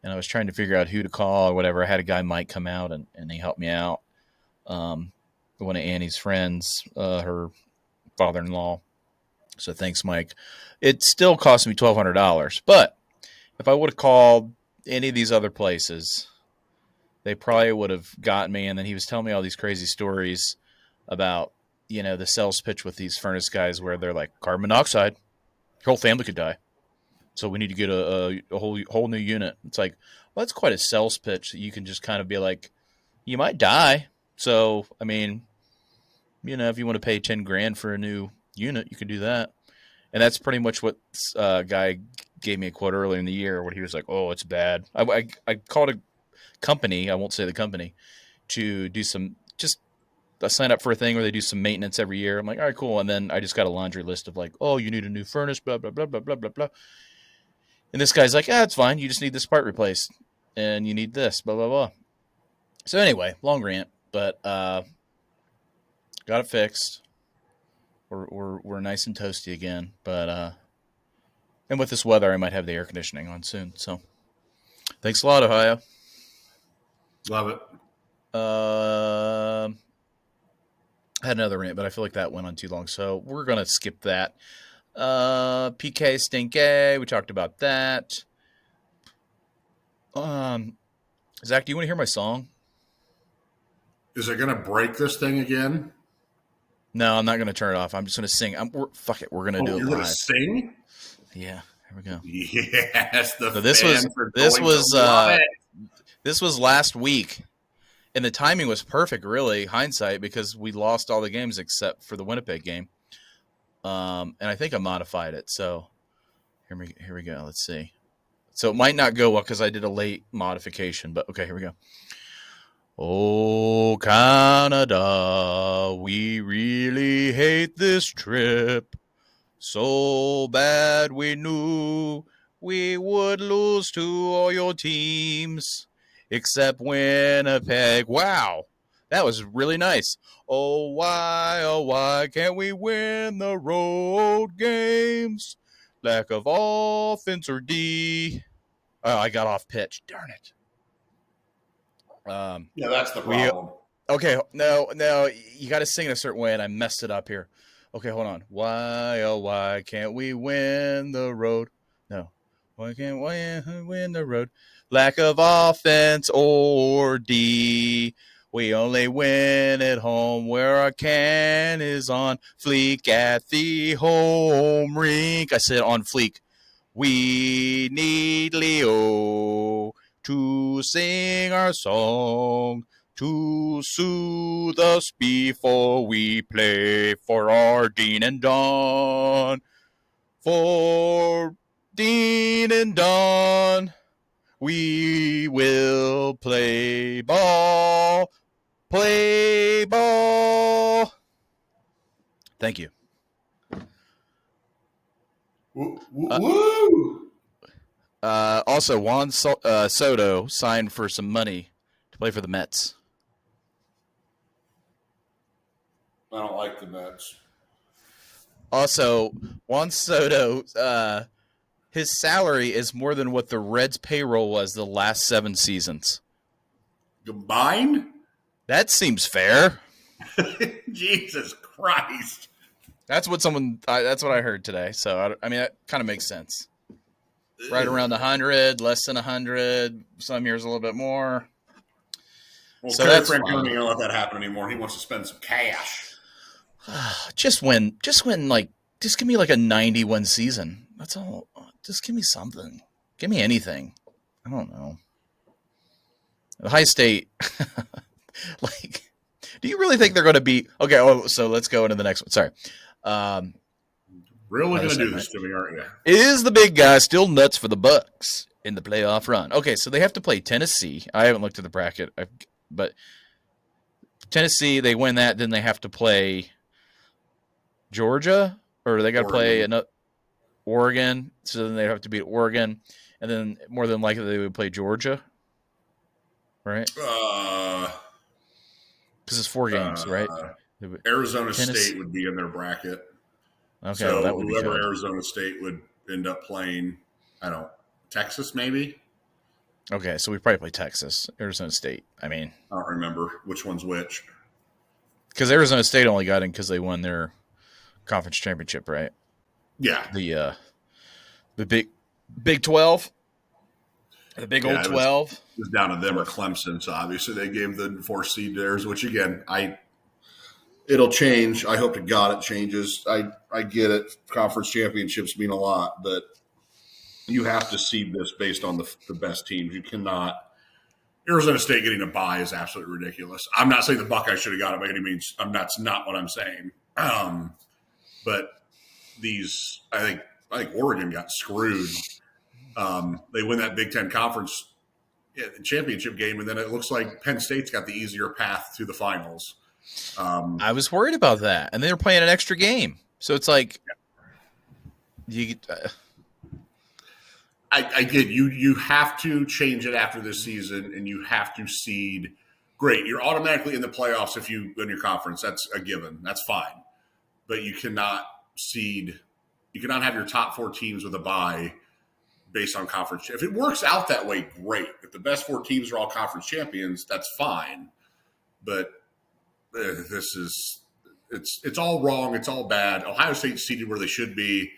And I was trying to figure out who to call or whatever. I had a guy, Mike, come out and he helped me out. One of Annie's friends, her father-in-law. So thanks, Mike. It still cost me $1,200, but if I would have called any of these other places, they probably would have gotten me. And then he was telling me all these crazy stories about, the sales pitch with these furnace guys where they're like, carbon monoxide, your whole family could die. So we need to get a whole new unit. It's like, well, that's quite a sales pitch that you can just kind of be like, you might die. So, I mean, if you want to pay 10 grand for a new unit, you can do that. And that's pretty much what guy gave me a quote earlier in the year where he was like, oh, it's bad. I called a company, I won't say the company, to do some, just I sign up for a thing where they do some maintenance every year. I'm like, all right, cool. And then I just got a laundry list of like, oh, you need a new furnace, blah, blah, blah, blah, blah, blah, blah. And this guy's like, it's fine. You just need this part replaced. And you need this, blah, blah, blah. So anyway, long rant, but got it fixed. We're nice and toasty again. But and with this weather, I might have the air conditioning on soon. So thanks a lot, Ohio. Love it. I had another rant, but I feel like that went on too long. So we're going to skip that. PK Stinky, we talked about that. Zach, do you want to hear my song? Is it going to break this thing again? No, I'm not going to turn it off. I'm just going to sing. Fuck it. We're going to do it live. You're going to sing? Yeah. Here we go. Yes. So this was last week, and the timing was perfect. Really, hindsight, because we lost all the games except for the Winnipeg game. And I think I modified it. So here we go. Let's see. So it might not go well because I did a late modification, but okay, here we go. Oh, Canada, we really hate this trip. So bad we knew we would lose to all your teams, except Winnipeg. Wow, that was really nice. Oh, why can't we win the road games? Lack of offense or D. Oh, I got off pitch. Darn it. Yeah, that's the problem. Okay, no, you got to sing in a certain way, and I messed it up here. Okay, hold on. Why can't we win the road? No. Why can't we win the road? Lack of offense or D. We only win at home where our can is on fleek at the home rink. I said on fleek. We need Leo to sing our song, to soothe us before we play for our Dean and Don. For Dean and Don, we will play ball. Play ball. Thank you. Woo! Also, Juan Soto signed for some money to play for the Mets. I don't like the Mets. Also, Juan Soto, his salary is more than what the Reds' payroll was the last 7 seasons. Combined? That seems fair. Jesus Christ. That's what I heard today. So, I mean, that kind of makes sense. Right around 100, less than 100, some years a little bit more. Well, so that's Francona ain't gonna let that happen anymore. He wants to spend some cash. Just give me like a 91 season. That's all. Just give me something. Give me anything. I don't know. The High State, do you really think they're going to be okay? Oh, so let's go into the next one. Sorry. Really going to do this to me, aren't you? Is the big guy still nuts for the Bucks in the playoff run? Okay, so they have to play Tennessee. I haven't looked at the bracket, but Tennessee, they win that, then they have to play Georgia, or they got to play Oregon. So then they have to beat Oregon, and then more than likely they would play Georgia, right? Because it's 4 games, right? Arizona State would be in their bracket. Okay, so well, that would whoever be good. Arizona State would end up playing, Texas maybe? Okay, so we probably play Texas, Arizona State. I mean, I don't remember which one's which. Because Arizona State only got in because they won their conference championship, right? Yeah. The Big 12, the Big Old Yeah, 12. it was down to them or Clemson. So obviously they gave the 4 seed theirs, which again, it'll change. I hope to God it changes. I get it. Conference championships mean a lot, but you have to seed this based on the best teams. You cannot. Arizona State getting a bye is absolutely ridiculous. I'm not saying the Buckeyes should have got it by any means. That's not what I'm saying. But these, I think Oregon got screwed. They win that Big Ten conference championship game, and then it looks like Penn State's got the easier path to the finals. I was worried about that, and they were playing an extra game, so it's like you. I get you have to change it after this season, and you have to seed. Great, you're automatically in the playoffs if you win your conference. That's a given. That's fine, but you cannot seed. You cannot have your top 4 teams with a bye based on conference. If it works out that way, great. If the best 4 teams are all conference champions, that's fine. But this is it's all wrong. It's all bad. Ohio State's seated where they should be.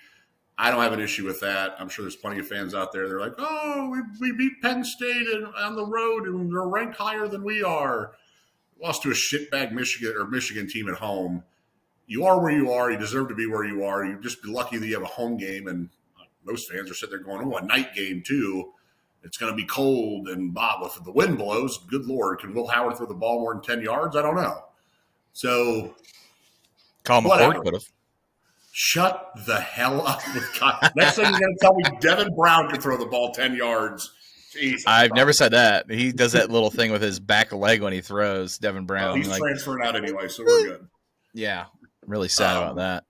I don't have an issue with that. I'm sure there's plenty of fans out there. They're like, "Oh, we beat Penn State on the road, and they're ranked higher than we are." Lost to a shitbag Michigan team at home. You are where you are. You deserve to be where you are. You just be lucky that you have a home game. And most fans are sitting there going, "Oh, a night game too. It's going to be cold and blah. If the wind blows, good Lord, can Will Howard throw the ball more than 10 yards? I don't know." So, Colin McCord could have. Shut the hell up with God. Next thing you're going to tell me Devin Brown can throw the ball 10 yards. Jesus I've Christ. never said that. He does that little thing with his back leg when he throws, Devin Brown. He's transferring out anyway, so we're good. Yeah, really sad about that.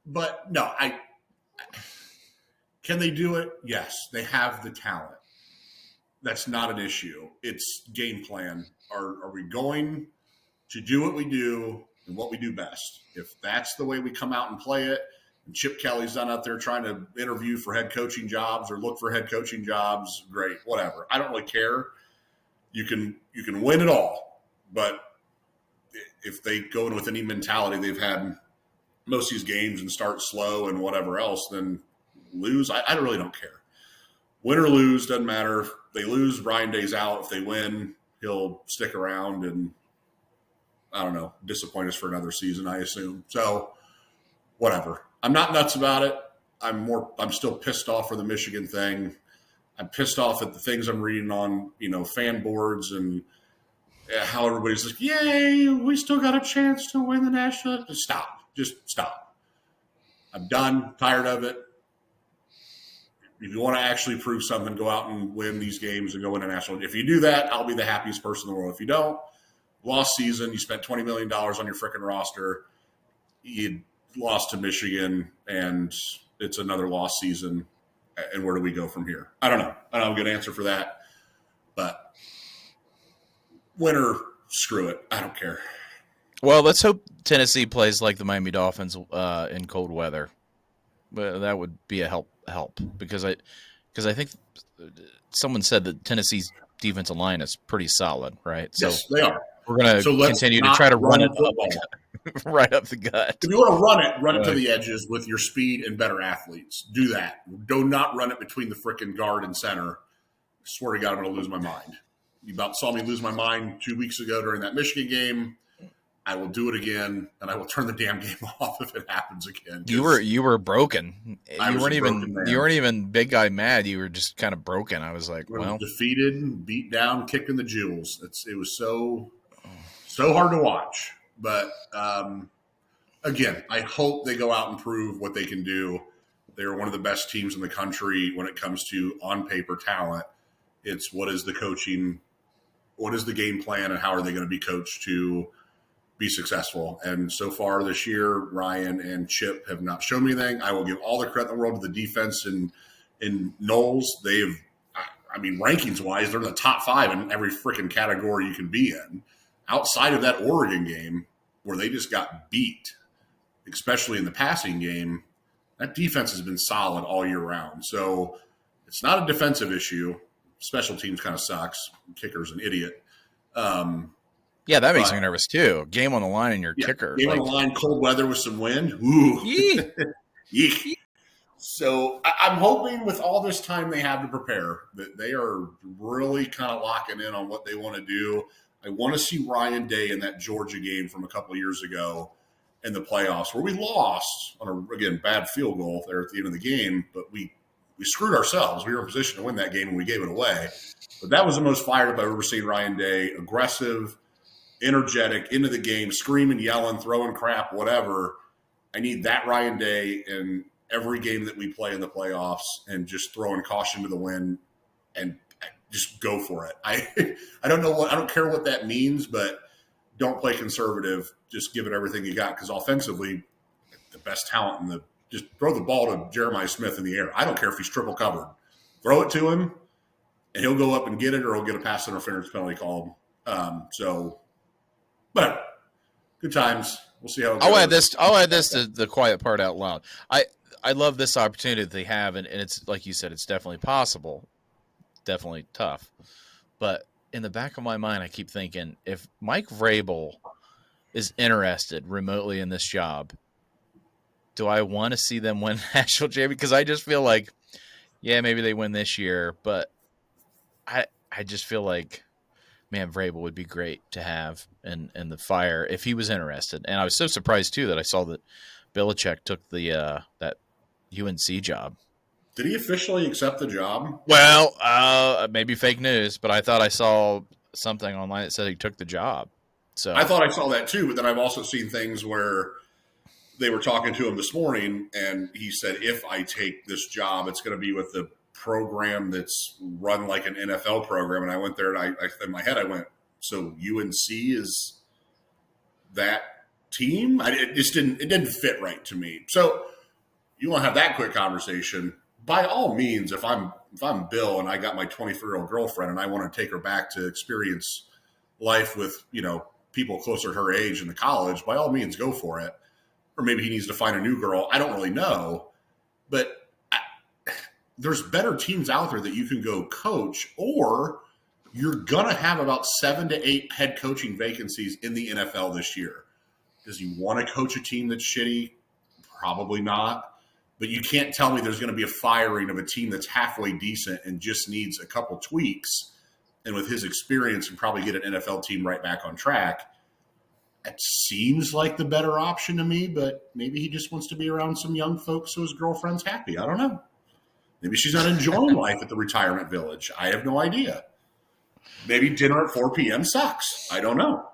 But no, can they do it? Yes, they have the talent. That's not an issue. It's game plan. Are we going to do what we do and what we do best? If that's the way we come out and play it, and Chip Kelly's not out there trying to interview for head coaching jobs or look for head coaching jobs, great, whatever. I don't really care. You can win it all, but if they go in with any mentality they've had most of these games and start slow and whatever else, then lose. I really don't care. Win or lose, doesn't matter. If they lose, Ryan Day's out. If they win, he'll stick around and, I don't know, disappoint us for another season, I assume. So, whatever. I'm not nuts about it. I'm still pissed off for the Michigan thing. I'm pissed off at the things I'm reading on, fan boards and how everybody's like, "Yay, we still got a chance to win the national." Stop. Just stop. I'm done. Tired of it. If you want to actually prove something, go out and win these games and go win a national. If you do that, I'll be the happiest person in the world. If you don't, lost season, you spent $20 million on your freaking roster. You lost to Michigan, and it's another lost season. And where do we go from here? I don't know. I don't have a good answer for that. But winner, screw it. I don't care. Well, let's hope Tennessee plays like the Miami Dolphins in cold weather. But that would be a help because I think someone said that Tennessee's defensive line is pretty solid, right? Yes, they are. We're going to continue to try to run it up, right up the gut. If you want to run it to the edges with your speed and better athletes. Do that. Do not run it between the freaking guard and center. I swear to God, I'm going to lose my mind. You about saw me lose my mind 2 weeks ago during that Michigan game. I will do it again, and I will turn the damn game off if it happens again. You were broken. You weren't even big guy mad. You were just kind of broken. I was like, well, defeated, beat down, kicked in the jewels. It was so hard to watch. But again, I hope they go out and prove what they can do. They're one of the best teams in the country when it comes to on paper talent. It's what is the coaching, what is the game plan, and how are they going to be coached to be successful. And so far this year, Ryan and Chip have not shown me anything. I will give all the credit in the world to the defense in Knowles. They've, rankings wise, they're in the top 5 in every freaking category you can be in. Outside of that Oregon game where they just got beat, especially in the passing game, that defense has been solid all year round. So it's not a defensive issue. Special teams kind of sucks. Kicker's an idiot. Yeah, that makes But me nervous too. Game on the line and your yeah, kicker. game on the Like, line, cold weather with some wind. Ooh. yee, Yeek. yee. So I'm hoping with all this time they have to prepare that they are really kind of locking in on what they want to do. I want to see Ryan Day in that Georgia game from a couple of years ago in the playoffs where we lost on a, again, bad field goal there at the end of the game, but we screwed ourselves. We were in position to win that game and we gave it away. But that was the most fired up I've ever seen Ryan Day. Aggressive, energetic, into the game, screaming, yelling, throwing crap, whatever. I need that Ryan Day in every game that we play in the playoffs and just throwing caution to the wind and just go for it. I don't know what, I don't care what that means, but don't play conservative. Just give it everything you got because offensively, the best talent in the just throw the ball to Jeremiah Smith in the air. I don't care if he's triple covered. Throw it to him, and he'll go up and get it, or he'll get a pass interference penalty called. But good times. We'll see how it goes. I'll add this to the quiet part out loud. I love this opportunity that they have, and it's like you said, it's definitely possible, definitely tough. But in the back of my mind, I keep thinking if Mike Vrabel is interested remotely in this job, do I want to see them win national championship? Because I just feel like, yeah, maybe they win this year, but I just feel like, man, Vrabel would be great to have in the fire if he was interested. And I was so surprised too that I saw that Belichick took the that UNC job. Did he officially accept the job? Well, maybe fake news, but I thought I saw something online that said he took the job. So I thought I saw that too, but then I've also seen things where they were talking to him this morning, and he said, if I take this job, it's going to be with the program that's run like an NFL program. And I went there, and I in my head, I went, so UNC is that team? It didn't fit right to me. So you want to have that quick conversation? By all means, if I'm Bill and I got my 23-year-old girlfriend and I want to take her back to experience life with, people closer to her age in the college, by all means, go for it. Or maybe he needs to find a new girl. I don't really know. But there's better teams out there that you can go coach, or you're going to have about 7 to 8 head coaching vacancies in the NFL this year. Does he want to coach a team that's shitty? Probably not. But you can't tell me there's going to be a firing of a team that's halfway decent and just needs a couple tweaks. And with his experience, and probably get an NFL team right back on track. It seems like the better option to me, but maybe he just wants to be around some young folks so his girlfriend's happy. I don't know. Maybe she's not enjoying life at the retirement village. I have no idea. Maybe dinner at 4 p.m. sucks. I don't know.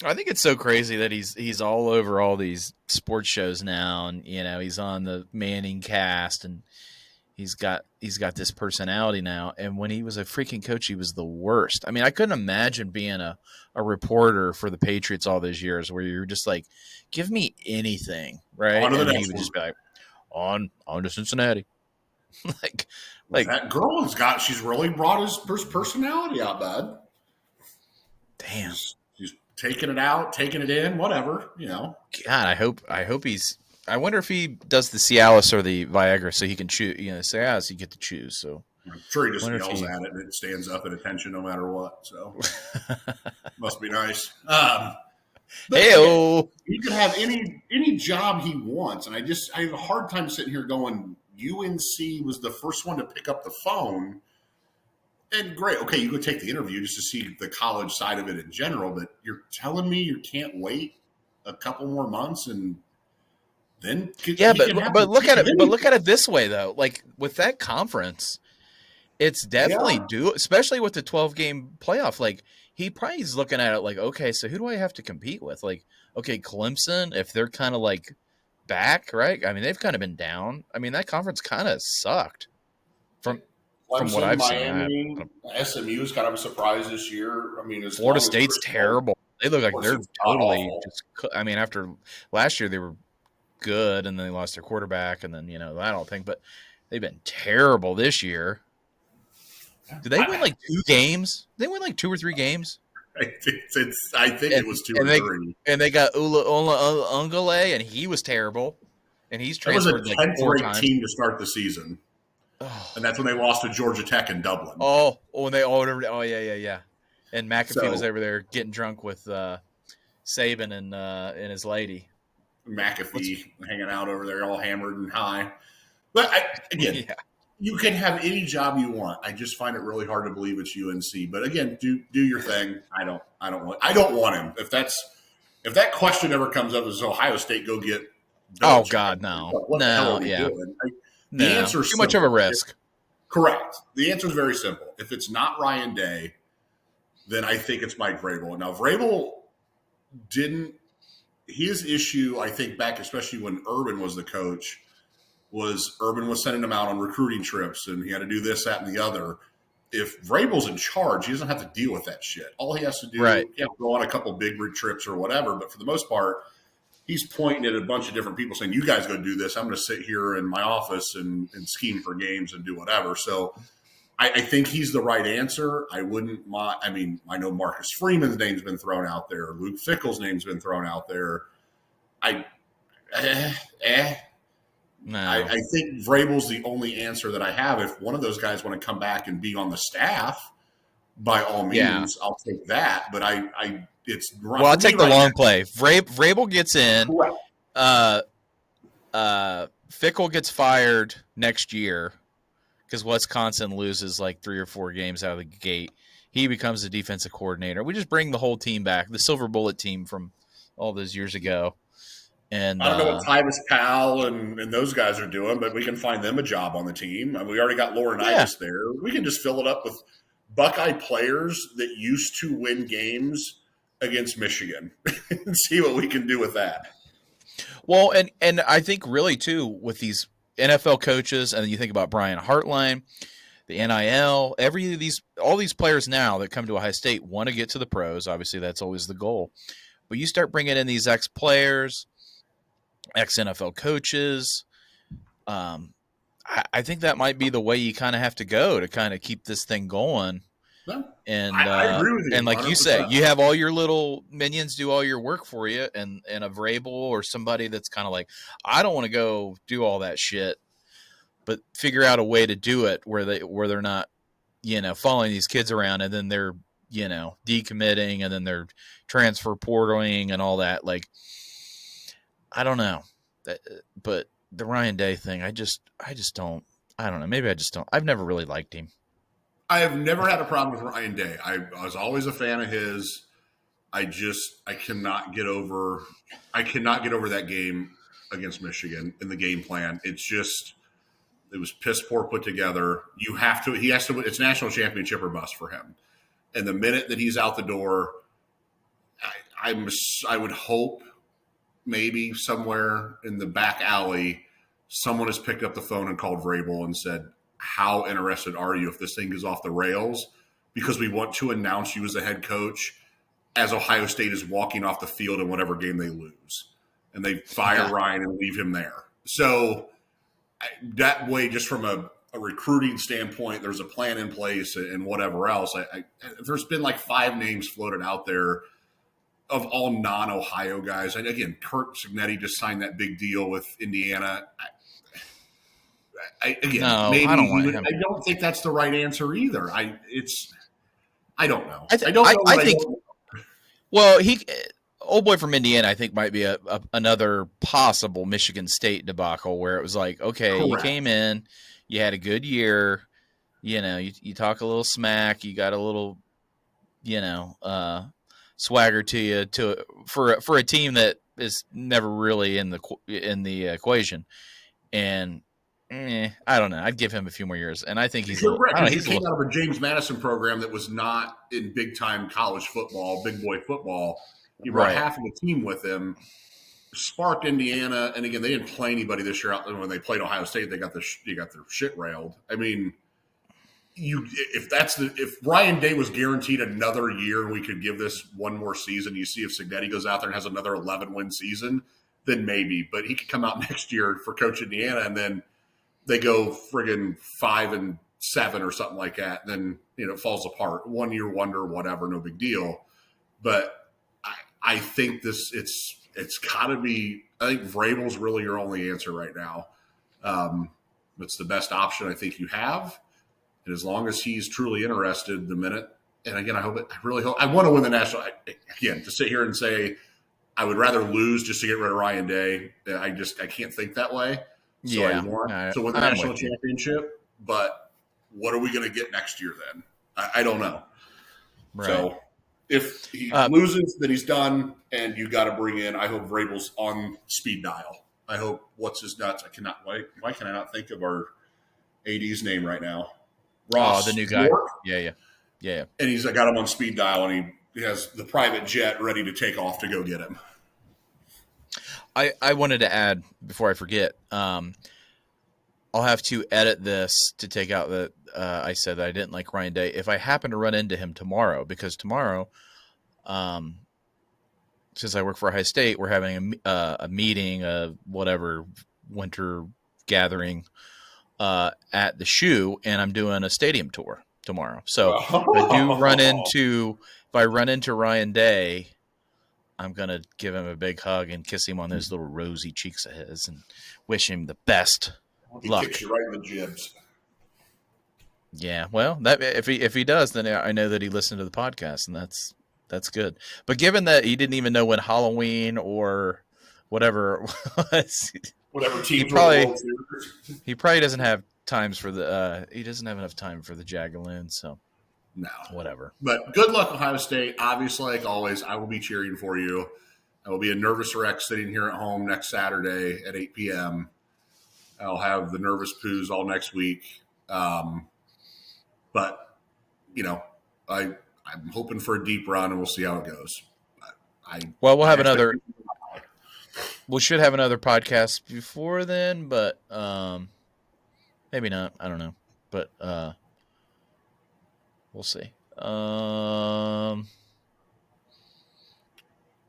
I think it's so crazy that he's all over all these sports shows now, and he's on the Manning cast, and he's got this personality now. And when he was a freaking coach, he was the worst. I mean, I couldn't imagine being a reporter for the Patriots all those years, where you're just like, give me anything, right? On to the And next he would one. just be like, on to Cincinnati. like That girl she's really brought his personality out, bud. damn. She's taking it out, taking it in, whatever, God, I hope he's. I wonder if he does the Cialis or the Viagra so he can choose. Cialis you get to choose. So I'm sure he just yells at it and it stands up at attention no matter what. So must be nice. Hey-o. He can have any job he wants, and I have a hard time sitting here going, UNC was the first one to pick up the phone. And great, okay, you go take the interview just to see the college side of it in general, but you're telling me you can't wait a couple more months and then but look at it. But look at it this way though. Like with that conference, it's definitely due, especially with the 12-game playoff. Like he probably is looking at it like, okay, so who do I have to compete with? Like, okay, Clemson, if they're kind of like back, right? I mean, they've kind of been down. I mean, that conference kind of sucked from what I've Miami, seen. SMU is kind of a surprise this year. I mean, Florida State's terrible. They look like they're totally awful. just. I mean, after last year, they were good, and then they lost their quarterback, and then that whole thing. But they've been terrible this year. Did they win like 2 games? Did they win like 2 or 3 games? I think it was 2 or 3. And they got Ula Ungale, and he was terrible. And he's transferred like 4 10th times. Team to start the season. Oh. And that's when they lost to Georgia Tech in Dublin. Oh, yeah. And McAfee was So over there getting drunk with Saban and his lady. McAfee hanging out over there, all hammered and high. But again, Yeah. you can have any job you want. I just find it really hard to believe it's UNC. But again, do your thing. I don't want him. If that question ever comes up, is Ohio State go get Oh Belichick? God, no. What the hell are we Yeah. doing? No. The answer is too much of a risk. Correct. The answer is very simple. If it's not Ryan Day, then I think it's Mike Vrabel. Now Vrabel didn't. His issue, I think, back especially when Urban was the coach, was Urban was sending him out on recruiting trips, and he had to do this, that, and the other. If Vrabel's in charge, he doesn't have to deal with that shit. All he has to do, Right. Go on a couple big rig trips or whatever. But for the most part, he's pointing at a bunch of different people saying, "You guys go do this. I'm going to sit here in my office and scheme for games and do whatever." So I think he's the right answer. I wouldn't mind. I mean, I know Marcus Freeman's name's been thrown out there. Luke Fickell's name's been thrown out there. No. I think Vrabel's the only answer that I have. If one of those guys want to come back and be on the staff, by all means, I'll take that. But it's well, I'll take the right long now. play. Vrabel gets in. Correct. Fickell gets fired next year because Wisconsin loses like 3 or 4 games out of the gate. He becomes the defensive coordinator. We just bring the whole team back, the Silver Bullet team from all those years ago. And I don't know what Tyvis Powell and those guys are doing, but we can find them a job on the team. I mean, we already got Laurinaitis there. We can just fill it up with Buckeye players that used to win games against Michigan and see what we can do with that. Well, and I think really too with these NFL coaches, and you think about Brian Hartline, the NIL, all these players now that come to Ohio State want to get to the pros. Obviously, that's always the goal. But you start bringing in these ex-players, ex-NFL coaches. I think that might be the way you kind of have to go to kind of keep this thing going. No, And I agree with you. And like 100%. you said, you have all your little minions do all your work for you, and a Vrabel or somebody that's kind of like, I don't want to go do all that shit, but figure out a way to do it where they're not, following these kids around, and then they're, decommitting, and then they're transfer portaling and all that. Like, I don't know, but the Ryan Day thing, I just don't. I don't know. Maybe I just don't. I've never really liked him. I have never had a problem with Ryan Day. I was always a fan of his. I cannot get over that game against Michigan in the game plan. It was piss poor put together. He has to, it's national championship or bust for him. And the minute that he's out the door, I would hope maybe somewhere in the back alley, someone has picked up the phone and called Vrabel and said, how interested are you if this thing goes off the rails? Because we want to announce you as the head coach as Ohio State is walking off the field in whatever game they lose. And they fire Ryan and leave him there. So that way, just from a recruiting standpoint, there's a plan in place and whatever else. There's been like 5 names floated out there of all non-Ohio guys. And again, Kurt Cignetti just signed that big deal with Indiana. I don't think that's the right answer either. I don't know. I think. Well, old boy from Indiana, I think, might be another possible Michigan State debacle where it was like, okay, correct. You came in, you had a good year, you talk a little smack, you got a little, swagger to you for a team that is never really in the equation, and I don't know. I'd give him a few more years, and I think he's correct. He came out of a James Madison program that was not in big time college football, big boy football. He brought half of the team with him, sparked Indiana, and again, they didn't play anybody this year. When they played Ohio State, they got their shit railed. I mean, if Ryan Day was guaranteed another year, and we could give this one more season. You see if Cignetti goes out there and has another 11-win season, then maybe. But he could come out next year for Coach Indiana, and then they go friggin' 5-7 or something like that. Then it falls apart. 1 year wonder, whatever, no big deal. But I think it's got to be. I think Vrabel's really your only answer right now. It's the best option I think you have, and as long as he's truly interested, the minute And again, I really hope I want to win the national. Again, to sit here and say I would rather lose just to get rid of Ryan Day. I can't think that way. So I Yeah, want to win the I'm national with you. championship, but what are we going to get next year then? I don't know. Right. So if he loses, then he's done, and you got to bring in. I hope Vrabel's on speed dial. I hope what's his nuts. I cannot. Why can I not think of our AD's name right now? Ross, the new guy. York? Yeah. And he's got him on speed dial, and he has the private jet ready to take off to go get him. I wanted to add before I forget. I'll have to edit this to take out that I said that I didn't like Ryan Day. If I happen to run into him tomorrow, because tomorrow, since I work for Ohio State, we're having a meeting, whatever winter gathering at the Shoe, and I'm doing a stadium tour tomorrow. So if I run into Ryan Day, I'm going to give him a big hug and kiss him on those little rosy cheeks of his and wish him the best luck. He kicks you right in the jibs. Yeah, well, that if he does, then I know that he listened to the podcast, and that's good. But given that he didn't even know when Halloween or whatever it was, whatever team he probably doesn't have times for the he doesn't have enough time for the Jagaloon, so no, whatever. But good luck, Ohio State. Obviously, like always, I will be cheering for you. I will be a nervous wreck sitting here at home next Saturday at 8 p.m. I'll have the nervous poos all next week. But, I'm hoping for a deep run, and we'll see how it goes. We'll have another – we should have another podcast before then, but maybe not. I don't know. But we'll see.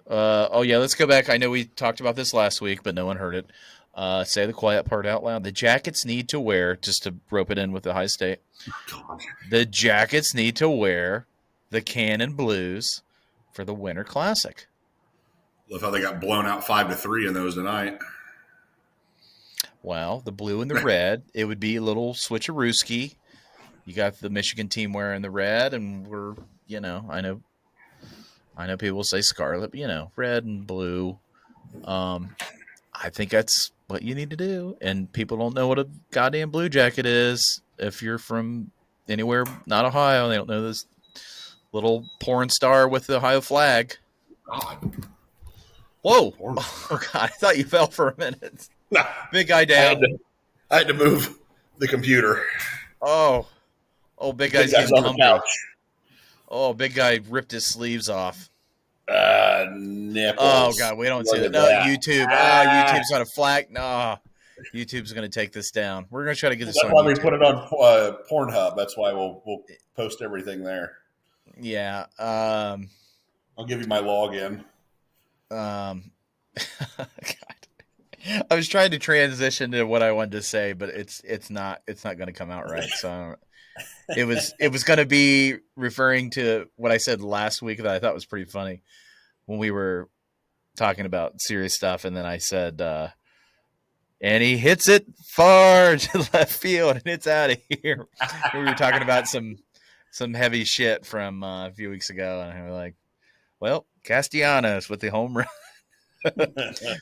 Let's go back. I know we talked about this last week, but no one heard it. Say the quiet part out loud. The Jackets need to wear, just to rope it in with the High State, the Jackets need to wear the Cannon Blues for the Winter Classic. Love how they got blown out 5-3 in those tonight. Well, the blue and the red, it would be a little switcherooski. You got the Michigan team wearing the red, and we're, I know people say scarlet, but, red and blue. I think that's what you need to do. And people don't know what a goddamn Blue Jacket is. If you're from anywhere not Ohio, they don't know this little porn star with the Ohio flag. God. Whoa. Oh, God. I thought you fell for a minute. Nah, big guy down. I had to move the computer. Oh, big guy's getting comfy. Oh, big guy ripped his sleeves off. Nipples. Oh, God, we don't see that. No, YouTube. YouTube's on a flag. No, YouTube's going to take this down. We're going to try to get this on YouTube. That's why we put it on Pornhub. That's why we'll post everything there. Yeah. I'll give you my login. God. I was trying to transition to what I wanted to say, but it's not going to come out right. So it was going to be referring to what I said last week that I thought was pretty funny when we were talking about serious stuff, and then I said, and he hits it far to left field, and it's out of here. We were talking about some heavy shit from a few weeks ago, and we were like, well, Castellanos with the home run.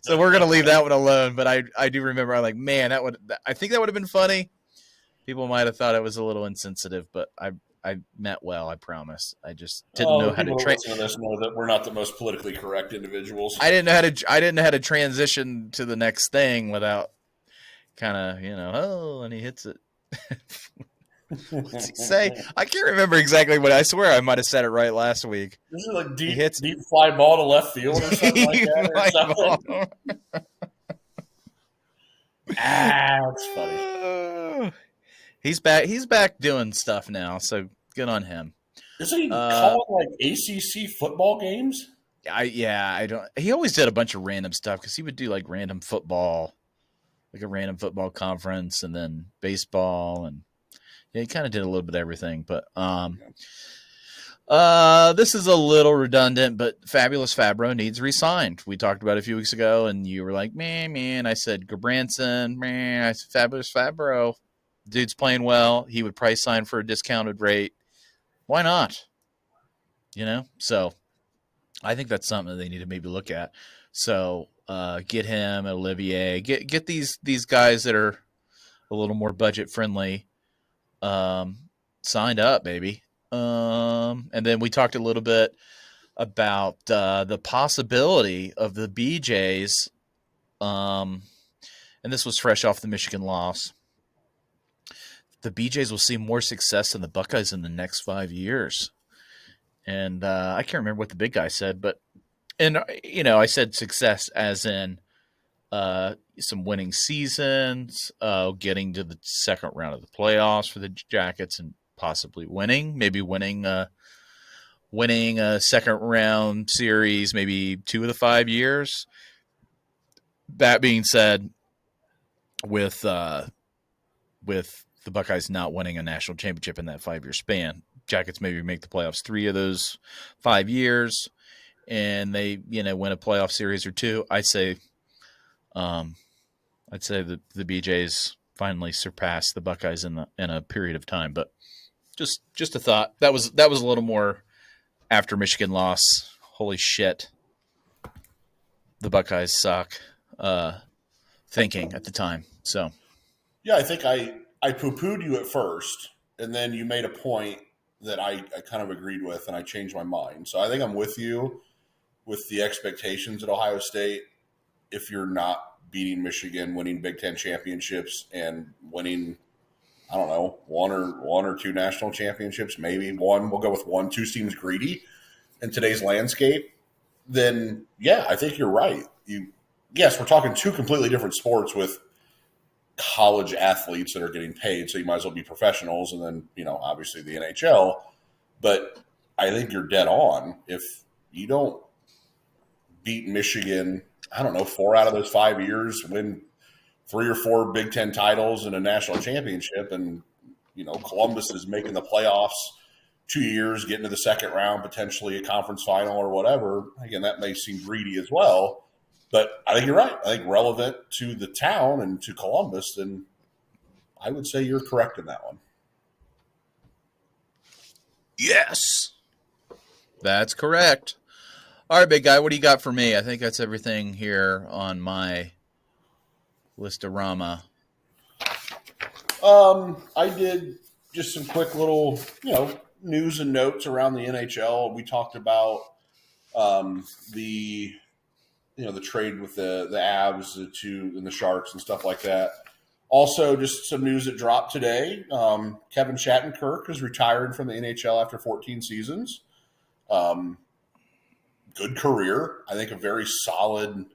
So we're going to leave that one alone, but I do remember, I'm like, man, I think that would have been funny. People might have thought it was a little insensitive, but I meant well, I promise. I just didn't know how to train. Know that we're not the most politically correct individuals. I didn't know how to transition to the next thing without kind of, and he hits it. What's he say? I can't remember exactly what I swear I might have said it right last week. This is like deep fly ball to left field or something like that. That's funny. He's back doing stuff now, so good on him. Isn't he calling like ACC football games? I don't. He always did a bunch of random stuff because he would do like random football, like a random football conference, and then baseball, and he kind of did a little bit of everything. But this is a little redundant, but Fabolous Fabbro needs re-signed. We talked about it a few weeks ago, and you were like, man. I said Gabranson, man. I said Fabolous Fabbro. Dude's playing well. He would price sign for a discounted rate. Why not? So I think that's something that they need to maybe look at. So get him, Olivier, get these guys that are a little more budget friendly signed up, baby. And then we talked a little bit about the possibility of the BJs, and this was fresh off the Michigan loss. The BJs will see more success than the Buckeyes in the next 5 years. And I can't remember what the big guy said, but I said success as in some winning seasons, getting to the second round of the playoffs for the Jackets, and possibly maybe winning a second round series, maybe 2 of the 5 years. That being said, with the Buckeyes not winning a national championship in that 5 year span, Jackets maybe make the playoffs 3 of those 5 years, and they win a playoff series or 2. I'd say the BJs finally surpassed the Buckeyes in a period of time, but just a thought. That was a little more after Michigan loss. Holy shit, the Buckeyes suck. Thinking at the time. So Yeah, I think I poo-pooed you at first, and then you made a point that I kind of agreed with, and I changed my mind. So I think I'm with you with the expectations at Ohio State. If you're not beating Michigan, winning Big Ten championships, and winning, I don't know, one or 2 national championships, maybe one. We'll go with 1. 2 seems greedy in today's landscape. Then yeah, I think you're right. Yes, we're talking 2 completely different sports with college athletes that are getting paid, so you might as well be professionals, and then obviously the NHL. But I think you're dead on. If you don't beat Michigan, I don't know, 4 out of those 5 years, win 3 or 4 Big Ten titles and a national championship, and Columbus is making the playoffs 2 years, getting to the second round, potentially a conference final or whatever. Again, that may seem greedy as well, but I think you're right. I think relevant to the town and to Columbus, then I would say you're correct in that one. yes, that's correct. All right, big guy, what do you got for me? I think that's everything here on my list-a-rama. I did just some quick little, news and notes around the NHL. We talked about the trade with the Avs and the Sharks and stuff like that. Also, just some news that dropped today. Kevin Shattenkirk is retiring from the NHL after 14 seasons. Good career. I think a very solid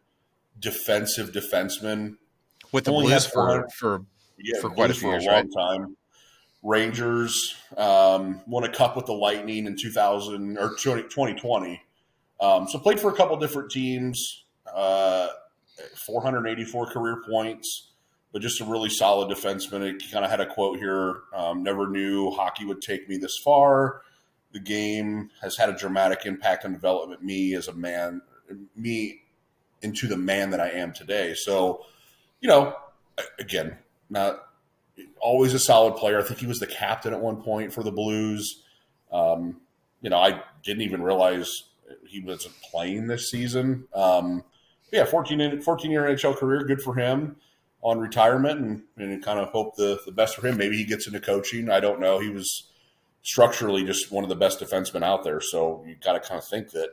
defensive defenseman. With the Only Blues had for quite a few years, long right? time. Rangers won a cup with the Lightning in 2020. So played for a couple different teams. 484 career points, but just a really solid defenseman. He kind of had a quote here: "Never knew hockey would take me this far. The game has had a dramatic impact on development me as a man, me into the man that I am today." So, again, not always a solid player. I think he was the captain at one point for the Blues. I didn't even realize he wasn't playing this season. 14-year NHL career, good for him on retirement, and kind of hope the best for him. Maybe he gets into coaching. I don't know. He was structurally just one of the best defensemen out there. So you got to kind of think that,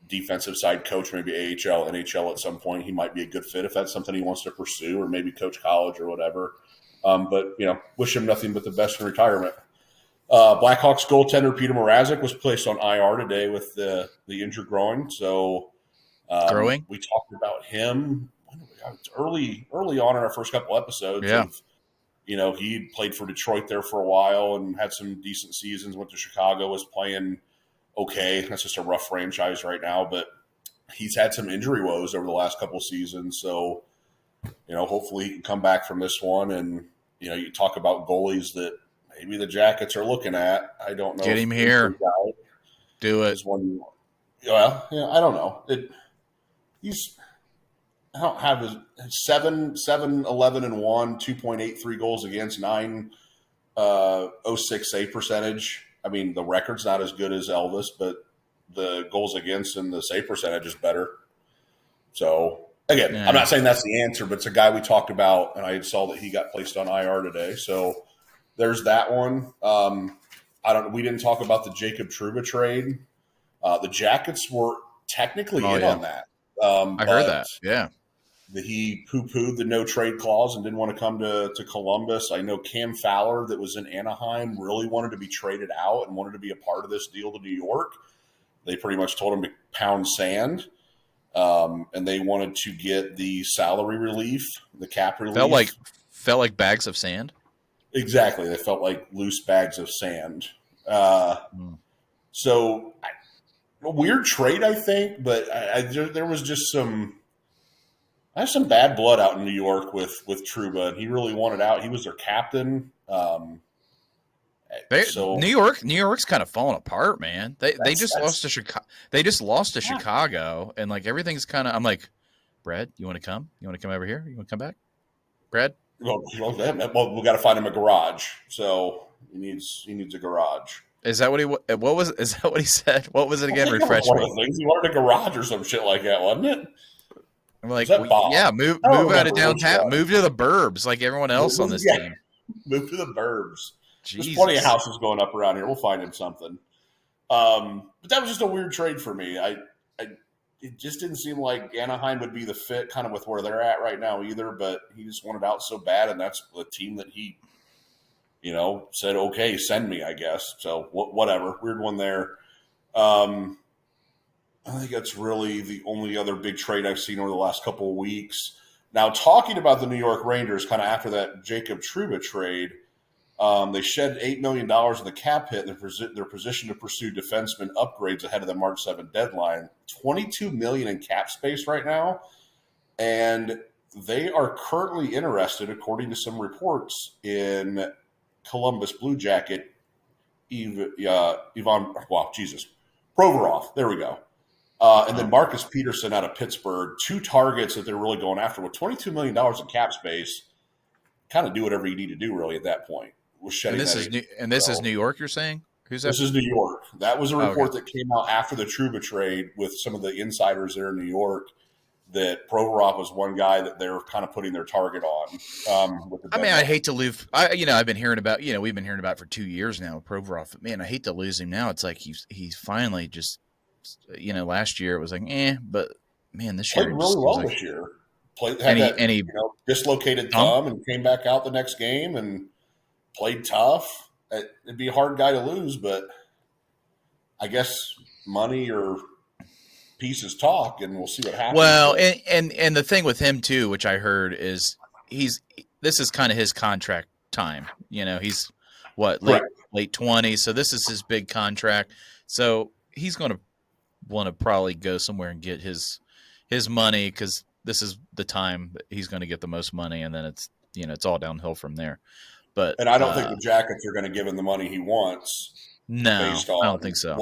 defensive side coach, maybe AHL, NHL at some point, he might be a good fit if that's something he wants to pursue, or maybe coach college or whatever. But wish him nothing but the best in retirement. Blackhawks goaltender Peter Mrazek was placed on IR today with the injured groin. So Growing? we talked about him early on in our first couple episodes. Yeah. He played for Detroit there for a while and had some decent seasons, went to Chicago, was playing okay. That's just a rough franchise right now, but he's had some injury woes over the last couple seasons. So, hopefully he can come back from this one. And, you talk about goalies that maybe the Jackets are looking at. I don't know. Get him here. Do it. I don't know. I don't have his 7, 11, and 1, 2.83 goals against, 9.06 save percentage. I mean, the record's not as good as Elvis, but the goals against and the save percentage is better. So again, I'm Yeah. not saying that's the answer, but it's a guy we talked about, and I saw that he got placed on IR today. So there's that one. I don't. We didn't talk about the Jacob Trouba trade. The Jackets were technically Oh in yeah, on that, I heard but that. Yeah. he poo-pooed the no trade clause and didn't want to come to Columbus. I know Cam Fowler, that was in Anaheim, really wanted to be traded out and wanted to be a part of this deal to New York. They pretty much told him to pound sand, and they wanted to get the salary relief, the cap Felt relief. like felt like bags of sand. Exactly, they felt like loose bags of sand. Uh, Mm. so a weird trade, I think, but there was just I have some bad blood out in New York with Trouba, and he really wanted out. He was their captain. So New York's kind of falling apart, man. They just lost to that's Chicago. They just lost to yeah. Chicago, and like everything's kind of. I'm like, Brad, you want to come? You want to come over here? You want to come back, Brad? Well, we got to find him a garage. So he needs a garage. Is that what he? What was? Is that what he said? What was it I again? think that was Refresh one of me. the things. He wanted a garage or some shit like that, wasn't it? I'm Was like, that Bob? yeah, I don't move out of remember which downtown, one. move to the burbs, like everyone else on this Yeah, team. move to the burbs. There's plenty of Jesus. houses going up around here. We'll find him something. But that was just a weird trade for me. It just didn't seem like Anaheim would be the fit kind of with where they're at right now either, but he just wanted out so bad, and that's the team that he, said, okay, send me, I guess. So whatever. Weird one there. I think that's really the only other big trade I've seen over the last couple of weeks. Now, talking about the New York Rangers, kind of after that Jacob Trouba trade, they shed $8 million in the cap hit, and they're positioned to pursue defenseman upgrades ahead of the March 7th deadline. $22 million in cap space right now, and they are currently interested, according to some reports, in Columbus Blue Jacket Provorov. There we go. And then Marcus Peterson out of Pittsburgh, two targets that they're really going after with $22 million in cap space. Kind of do whatever you need to do, really, at that point. Was shedding This is New York. You're saying who's that? This is New York. That was a Oh, report okay. that came out after the Trouba trade with some of the insiders there in New York. That Provorov was one guy that they're kind of putting their target on. With the I mean, deadline. I'd hate to lose. I've been hearing about. We've been hearing about it for 2 years now. Provorov. Man, I hate to lose him now. It's like he's finally just. Last year it was like, but man, this Played year it really just seems well like this year. Had any that any dislocated thumb. thumb and came back out the next game and played tough. It'd be a hard guy to lose, but I guess money or pieces talk, and we'll see what happens. Well, But and the thing with him too, which I heard is this is kind of his contract time. He's what late 20s, so this is his big contract. So he's going to want to probably go somewhere and get his money because this is the time that he's going to get the most money, and then it's all downhill from there. But and I don't think the Jackets are going to give him the money he wants no, based I don't on think so.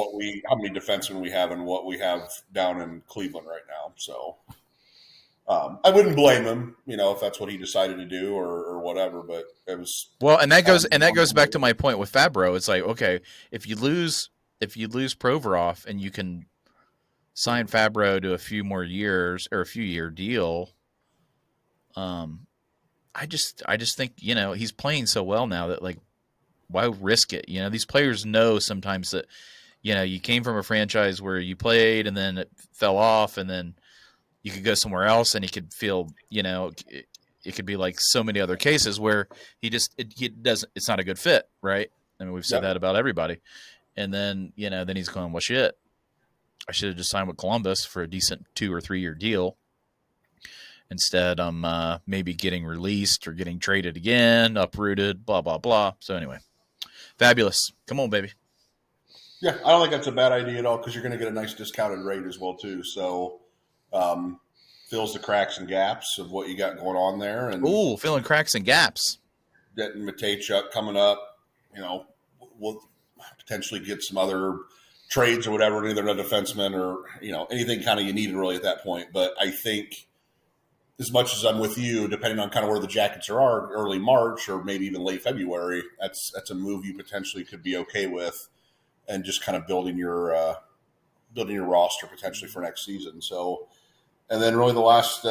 how many defensemen we have and what we have down in Cleveland right now. So I wouldn't blame him, if that's what he decided to do or whatever. But it was Well, and that goes back to my point with Fabbro. It's like, okay, if you lose Provorov and you can sign Fabbro to a few more years or a few year deal, I just think he's playing so well now that like why risk it? These players know sometimes that you came from a franchise where you played and then it fell off, and then you could go somewhere else and he could feel it could be like so many other cases where he doesn't. It's not a good fit, right? I mean, we've said that about everybody. And then then he's going, well, shit. I should have just signed with Columbus for a decent 2 or 3 year deal. Instead, I'm maybe getting released or getting traded again, uprooted, blah, blah, blah. So anyway, fabulous. Come on, baby. Yeah, I don't think that's a bad idea at all because you're going to get a nice discounted rate as well too. So fills the cracks and gaps of what you got going on there. And Ooh, filling cracks and gaps. getting Matejchuk coming up, we'll potentially get some other trades or whatever, either a defenseman or, anything kind of you needed really at that point. But I think as much as I'm with you, depending on kind of where the Jackets are early March or maybe even late February, that's a move you potentially could be okay with. and just kind of building your roster potentially for next season. So, and then really the last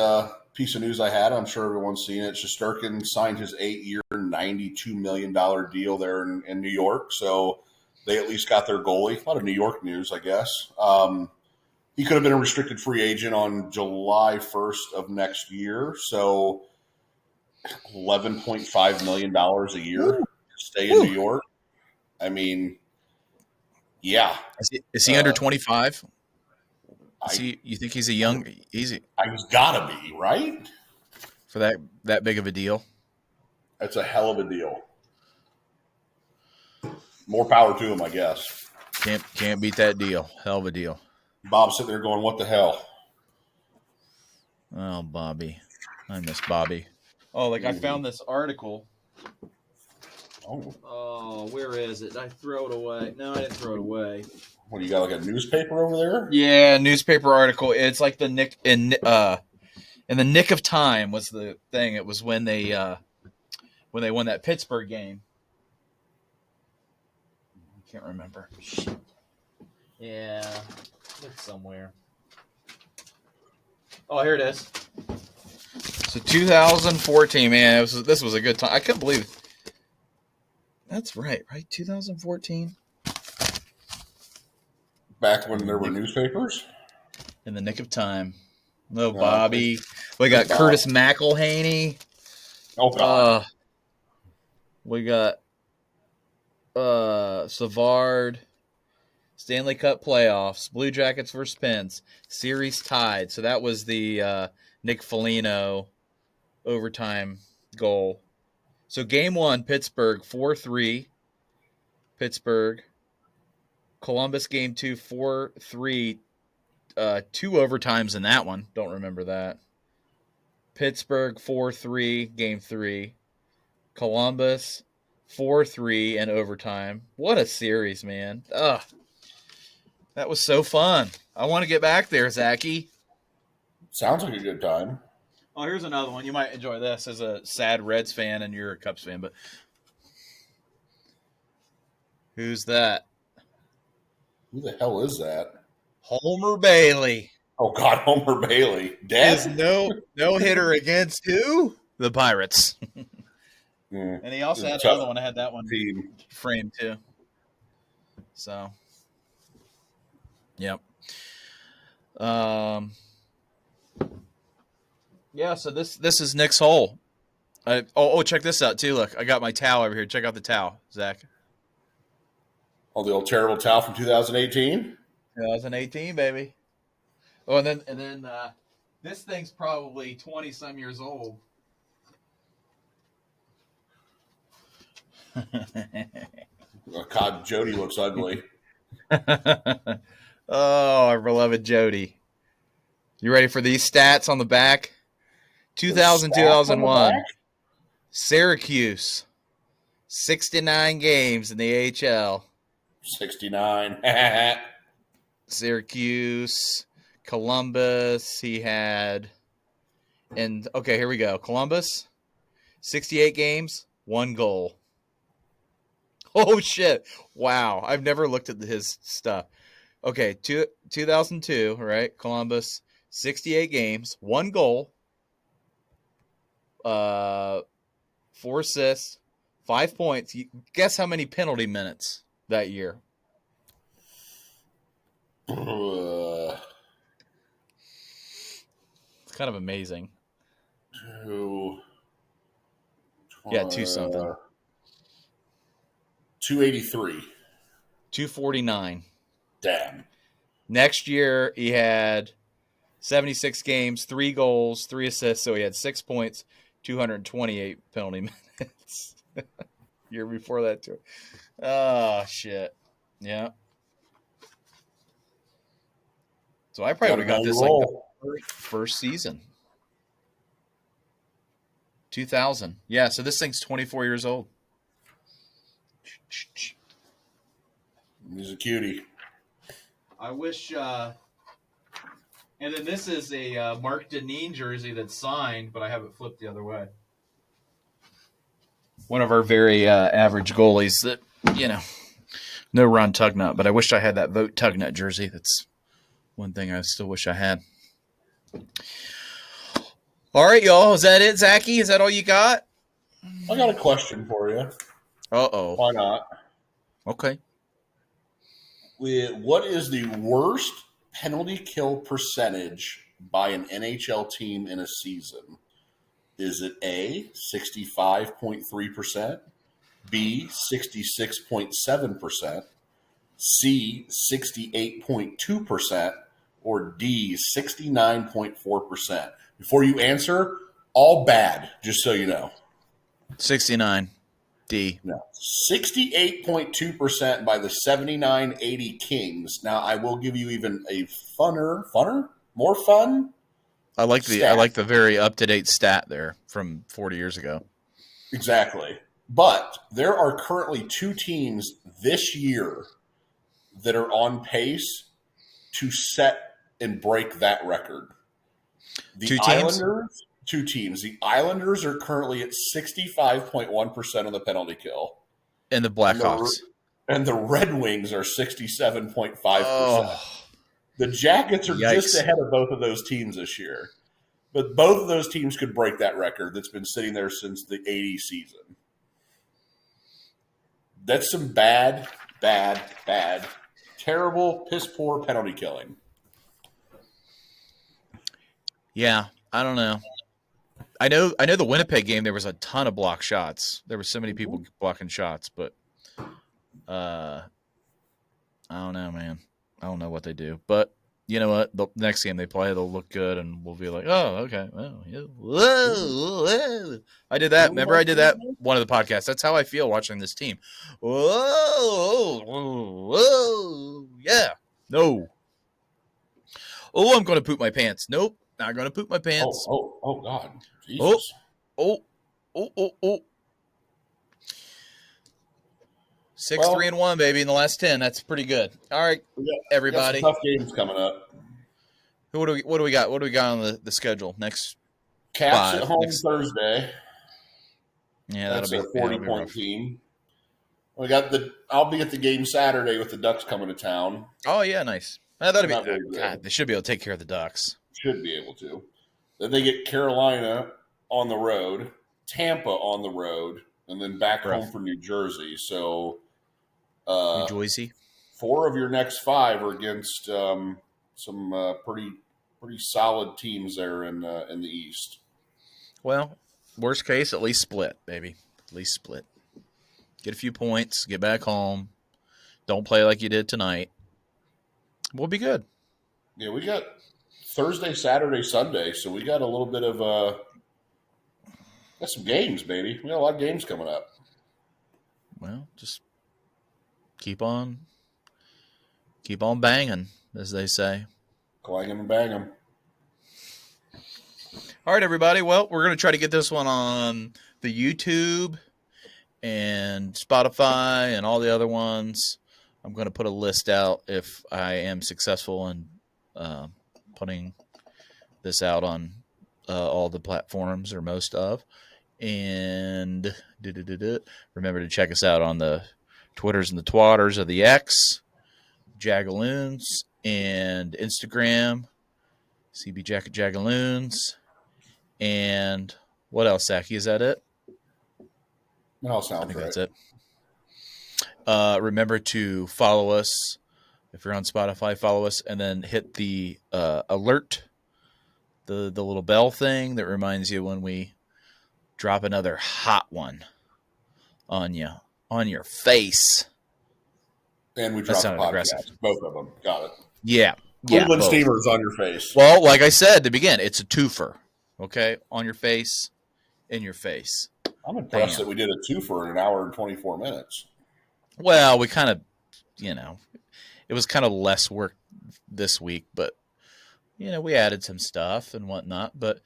piece of news I had, I'm sure everyone's seen it. Shesterkin signed his 8-year, $92 million deal there in New York. So they at least got their goalie. A lot of New York news, I guess. He could have been a restricted free agent on July 1st of next year. So $11.5 million a year to stay in New York. I mean, yeah. Is he under 25? You think he's a young? He's gotta be, right? For that big of a deal. That's a hell of a deal. More power to him, I guess. Can't beat that deal. Hell of a deal. Bob's sitting there going, "What the hell?" Oh, Bobby, I miss Bobby. Oh, I found this article. Oh, where is it? Did I throw it away? No, I didn't throw it away. What, you got like a newspaper over there? Yeah, newspaper article. It's like in the nick of time was the thing. It was when they won that Pittsburgh game. I can't remember. Shit. Yeah, it's somewhere. Oh, here it is. So 2014, man, this was a good time. I couldn't believe it. That's right? 2014. Back when there were newspapers? In the nick of time. No, Bobby. We got Curtis McElhaney. Oh, God. We got Savard. Stanley Cup playoffs. Blue Jackets versus Pens. Series tied. So that was the Nick Foligno overtime goal. So game 1, Pittsburgh, 4-3. Pittsburgh. Columbus game 2, 4-3. 2 overtimes in that one. Don't remember that. Pittsburgh 4-3, game 3. Columbus 4-3 in overtime. What a series, man. Ugh. That was so fun. I want to get back there, Zachy. Sounds like a good time. Oh, here's another one. You might enjoy this as a sad Reds fan, and you're a Cubs fan, but who's that? Who the hell is that? Homer Bailey. Oh, God, Homer Bailey. Dead? Is no hitter against who? The Pirates. And he also had another one. I had that one framed too. So, yep. Yeah, so this is Nick's hole. Check this out too. Look, I got my towel over here. Check out the towel, Zach. Oh, the old terrible towel from 2018? 2018, baby. Oh, and then this thing's probably 20-some years old. God, Jody looks ugly. Oh, our beloved Jody. You ready for these stats on the back? 2000-2001. Syracuse. 69 games in the AHL. 69. Syracuse. Columbus, he had. And, okay, here we go. Columbus, 68 games, 1 goal. Oh, shit. Wow. I've never looked at his stuff. Okay, 2002, right? Columbus, 68 games, 1 goal, 4 assists, 5 points. Guess how many penalty minutes that year? It's kind of amazing. 2 something. 283. 249. Damn. Next year, he had 76 games, 3 goals, 3 assists, so he had 6 points, 228 penalty minutes. Year before that, too. Oh, shit. Yeah. So I probably would have got this like the first season. 2000. Yeah, so this thing's 24 years old. He's a cutie. I wish and then this is a Mark Dineen jersey that's signed, but I have it flipped the other way. One of our very average goalies that, No Ron Tugnut, but I wish I had that Vote Tugnut jersey. That's one thing I still wish I had. All right, y'all. Is that it, Zachy? Is that all you got? I got a question for you. Uh-oh. Why not? Okay. What is the worst penalty kill percentage by an NHL team in a season? Is it A, 65.3%, B, 66.7%, C, 68.2%, or D, 69.4%? Before you answer, all bad, just so you know. 69. D. No. 68.2% by the 7980 Kings. Now, I will give you even a more fun I like stat. the very up-to-date stat there from 40 years ago. Exactly. But there are currently two teams this year that are on pace to set and break that record. The Two teams? Islanders, two teams. The Islanders are currently at 65.1% on the penalty kill. And the Blackhawks. And the Red Wings are 67.5%. Oh, The Jackets are just yikes. ahead of both of those teams this year. But both of those teams could break that record that's been sitting there since the 80 season. That's some bad, terrible, piss poor penalty killing. Yeah, I don't know. I know the Winnipeg game there was a ton of block shots. There were so many people blocking shots, but I don't know, man. I don't know what they do. But you know what? The next game they play, they'll look good and we'll be like, "Oh, okay. Well, yeah. Whoa. I did that. Remember I did that one of the podcasts. That's how I feel watching this team. Whoa. Yeah. No. Oh, I'm going to poop my pants. Nope. Not going to poop my pants. Oh, God. Jesus. Oh. 6-3-1, baby, in the last 10. That's pretty good. All right, everybody. We got some tough games coming up. What do we got? What do we got on the schedule next? Caps at home Thursday. Yeah, that's a 40-point team. I'll be at the game Saturday with the Ducks coming to town. Oh yeah, nice. That'll be God. They should be able to take care of the Ducks. Should be able to. Then they get Carolina on the road, Tampa on the road, and then back home for New Jersey. So, New Jersey. 4 of your next 5 are against some pretty solid teams there in the East. Well, worst case, at least split, baby. At least split. Get a few points. Get back home. Don't play like you did tonight. We'll be good. Yeah, we got Thursday, Saturday, Sunday, so we got a little bit of got some games, baby. We got a lot of games coming up. Well, just keep on banging, as they say. Clanging and banging. All right, everybody. Well, we're going to try to get this one on the YouTube and Spotify and all the other ones. I'm going to put a list out if I am successful in putting this out on all the platforms or most of. And remember to check us out on the Twitters and the Twatters of the X, Jagaloons, and Instagram, CB Jacket Jagaloons. And what else, Zachy? Is that it? No, sounds right. That's it. Remember to follow us. If you're on Spotify, follow us, and then hit the alert, the little bell thing that reminds you when we drop another hot one on your face. And we drop the podcast. Both of them. Got it. Yeah. Cleveland Steamers on your face. Well, like I said to begin, it's a twofer. Okay? On your face, in your face. I'm impressed that we did a twofer in an hour and 24 minutes. Well, we kind of, it was kind of less work this week, but, we added some stuff and whatnot. But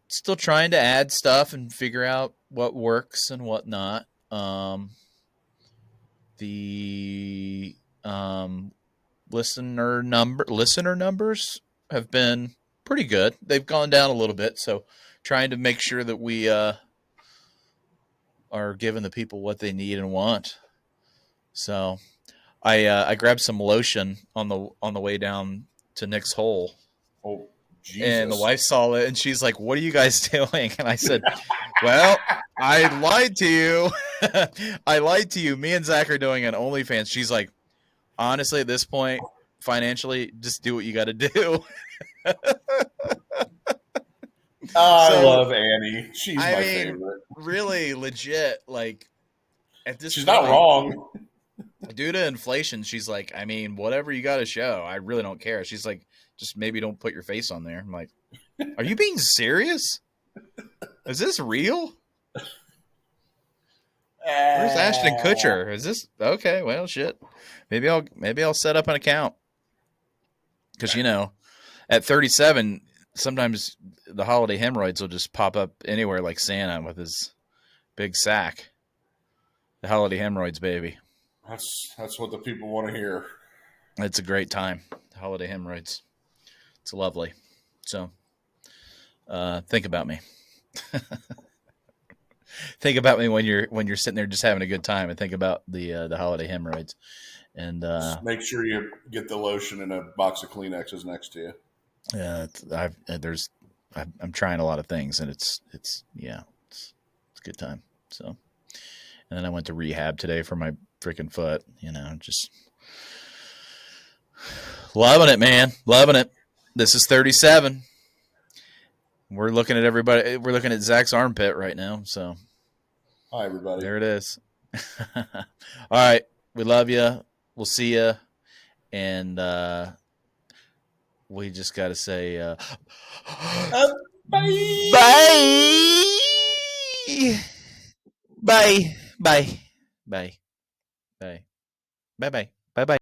still trying to add stuff and figure out what works and whatnot. The listener numbers have been pretty good. They've gone down a little bit, so trying to make sure that we are giving the people what they need and want. So I grabbed some lotion on the way down to Nick's hole, Oh, and the Jesus. wife saw it, and she's like, "What are you guys doing?" And I said, "Well, I lied to you. I lied to you. Me and Zach are doing an OnlyFans." She's like, "Honestly, at this point, financially, just do what you got to do." I So love Annie. She's I my mean, favorite. really legit, like at this She's not point, wrong. due to inflation, she's like, I mean, whatever you got to show, I really don't care. She's like, just maybe don't put your face on there. I'm like, are you being serious? Is this real? Where's Ashton Kutcher? Is this okay? Well, shit. Maybe I'll set up an account because at 37, sometimes the holiday hemorrhoids will just pop up anywhere like Santa with his big sack. The holiday hemorrhoids, baby. That's what the people want to hear. It's a great time. The holiday hemorrhoids. It's lovely. So, think about me. Think about me when you're sitting there just having a good time, and think about the holiday hemorrhoids. And Just make sure you get the lotion and a box of Kleenexes next to you. yeah, I'm trying a lot of things, and it's a good time. So, and then I went to rehab today for my freaking foot. Just loving it, man, loving it. This is 37. We're looking at everybody. We're looking at Zach's armpit right now. So, Hi, everybody. there it is. All right, we love you. We'll see you, and we just got to say Bye. bye, bye, bye, bye, bye, bye, bye, bye, bye.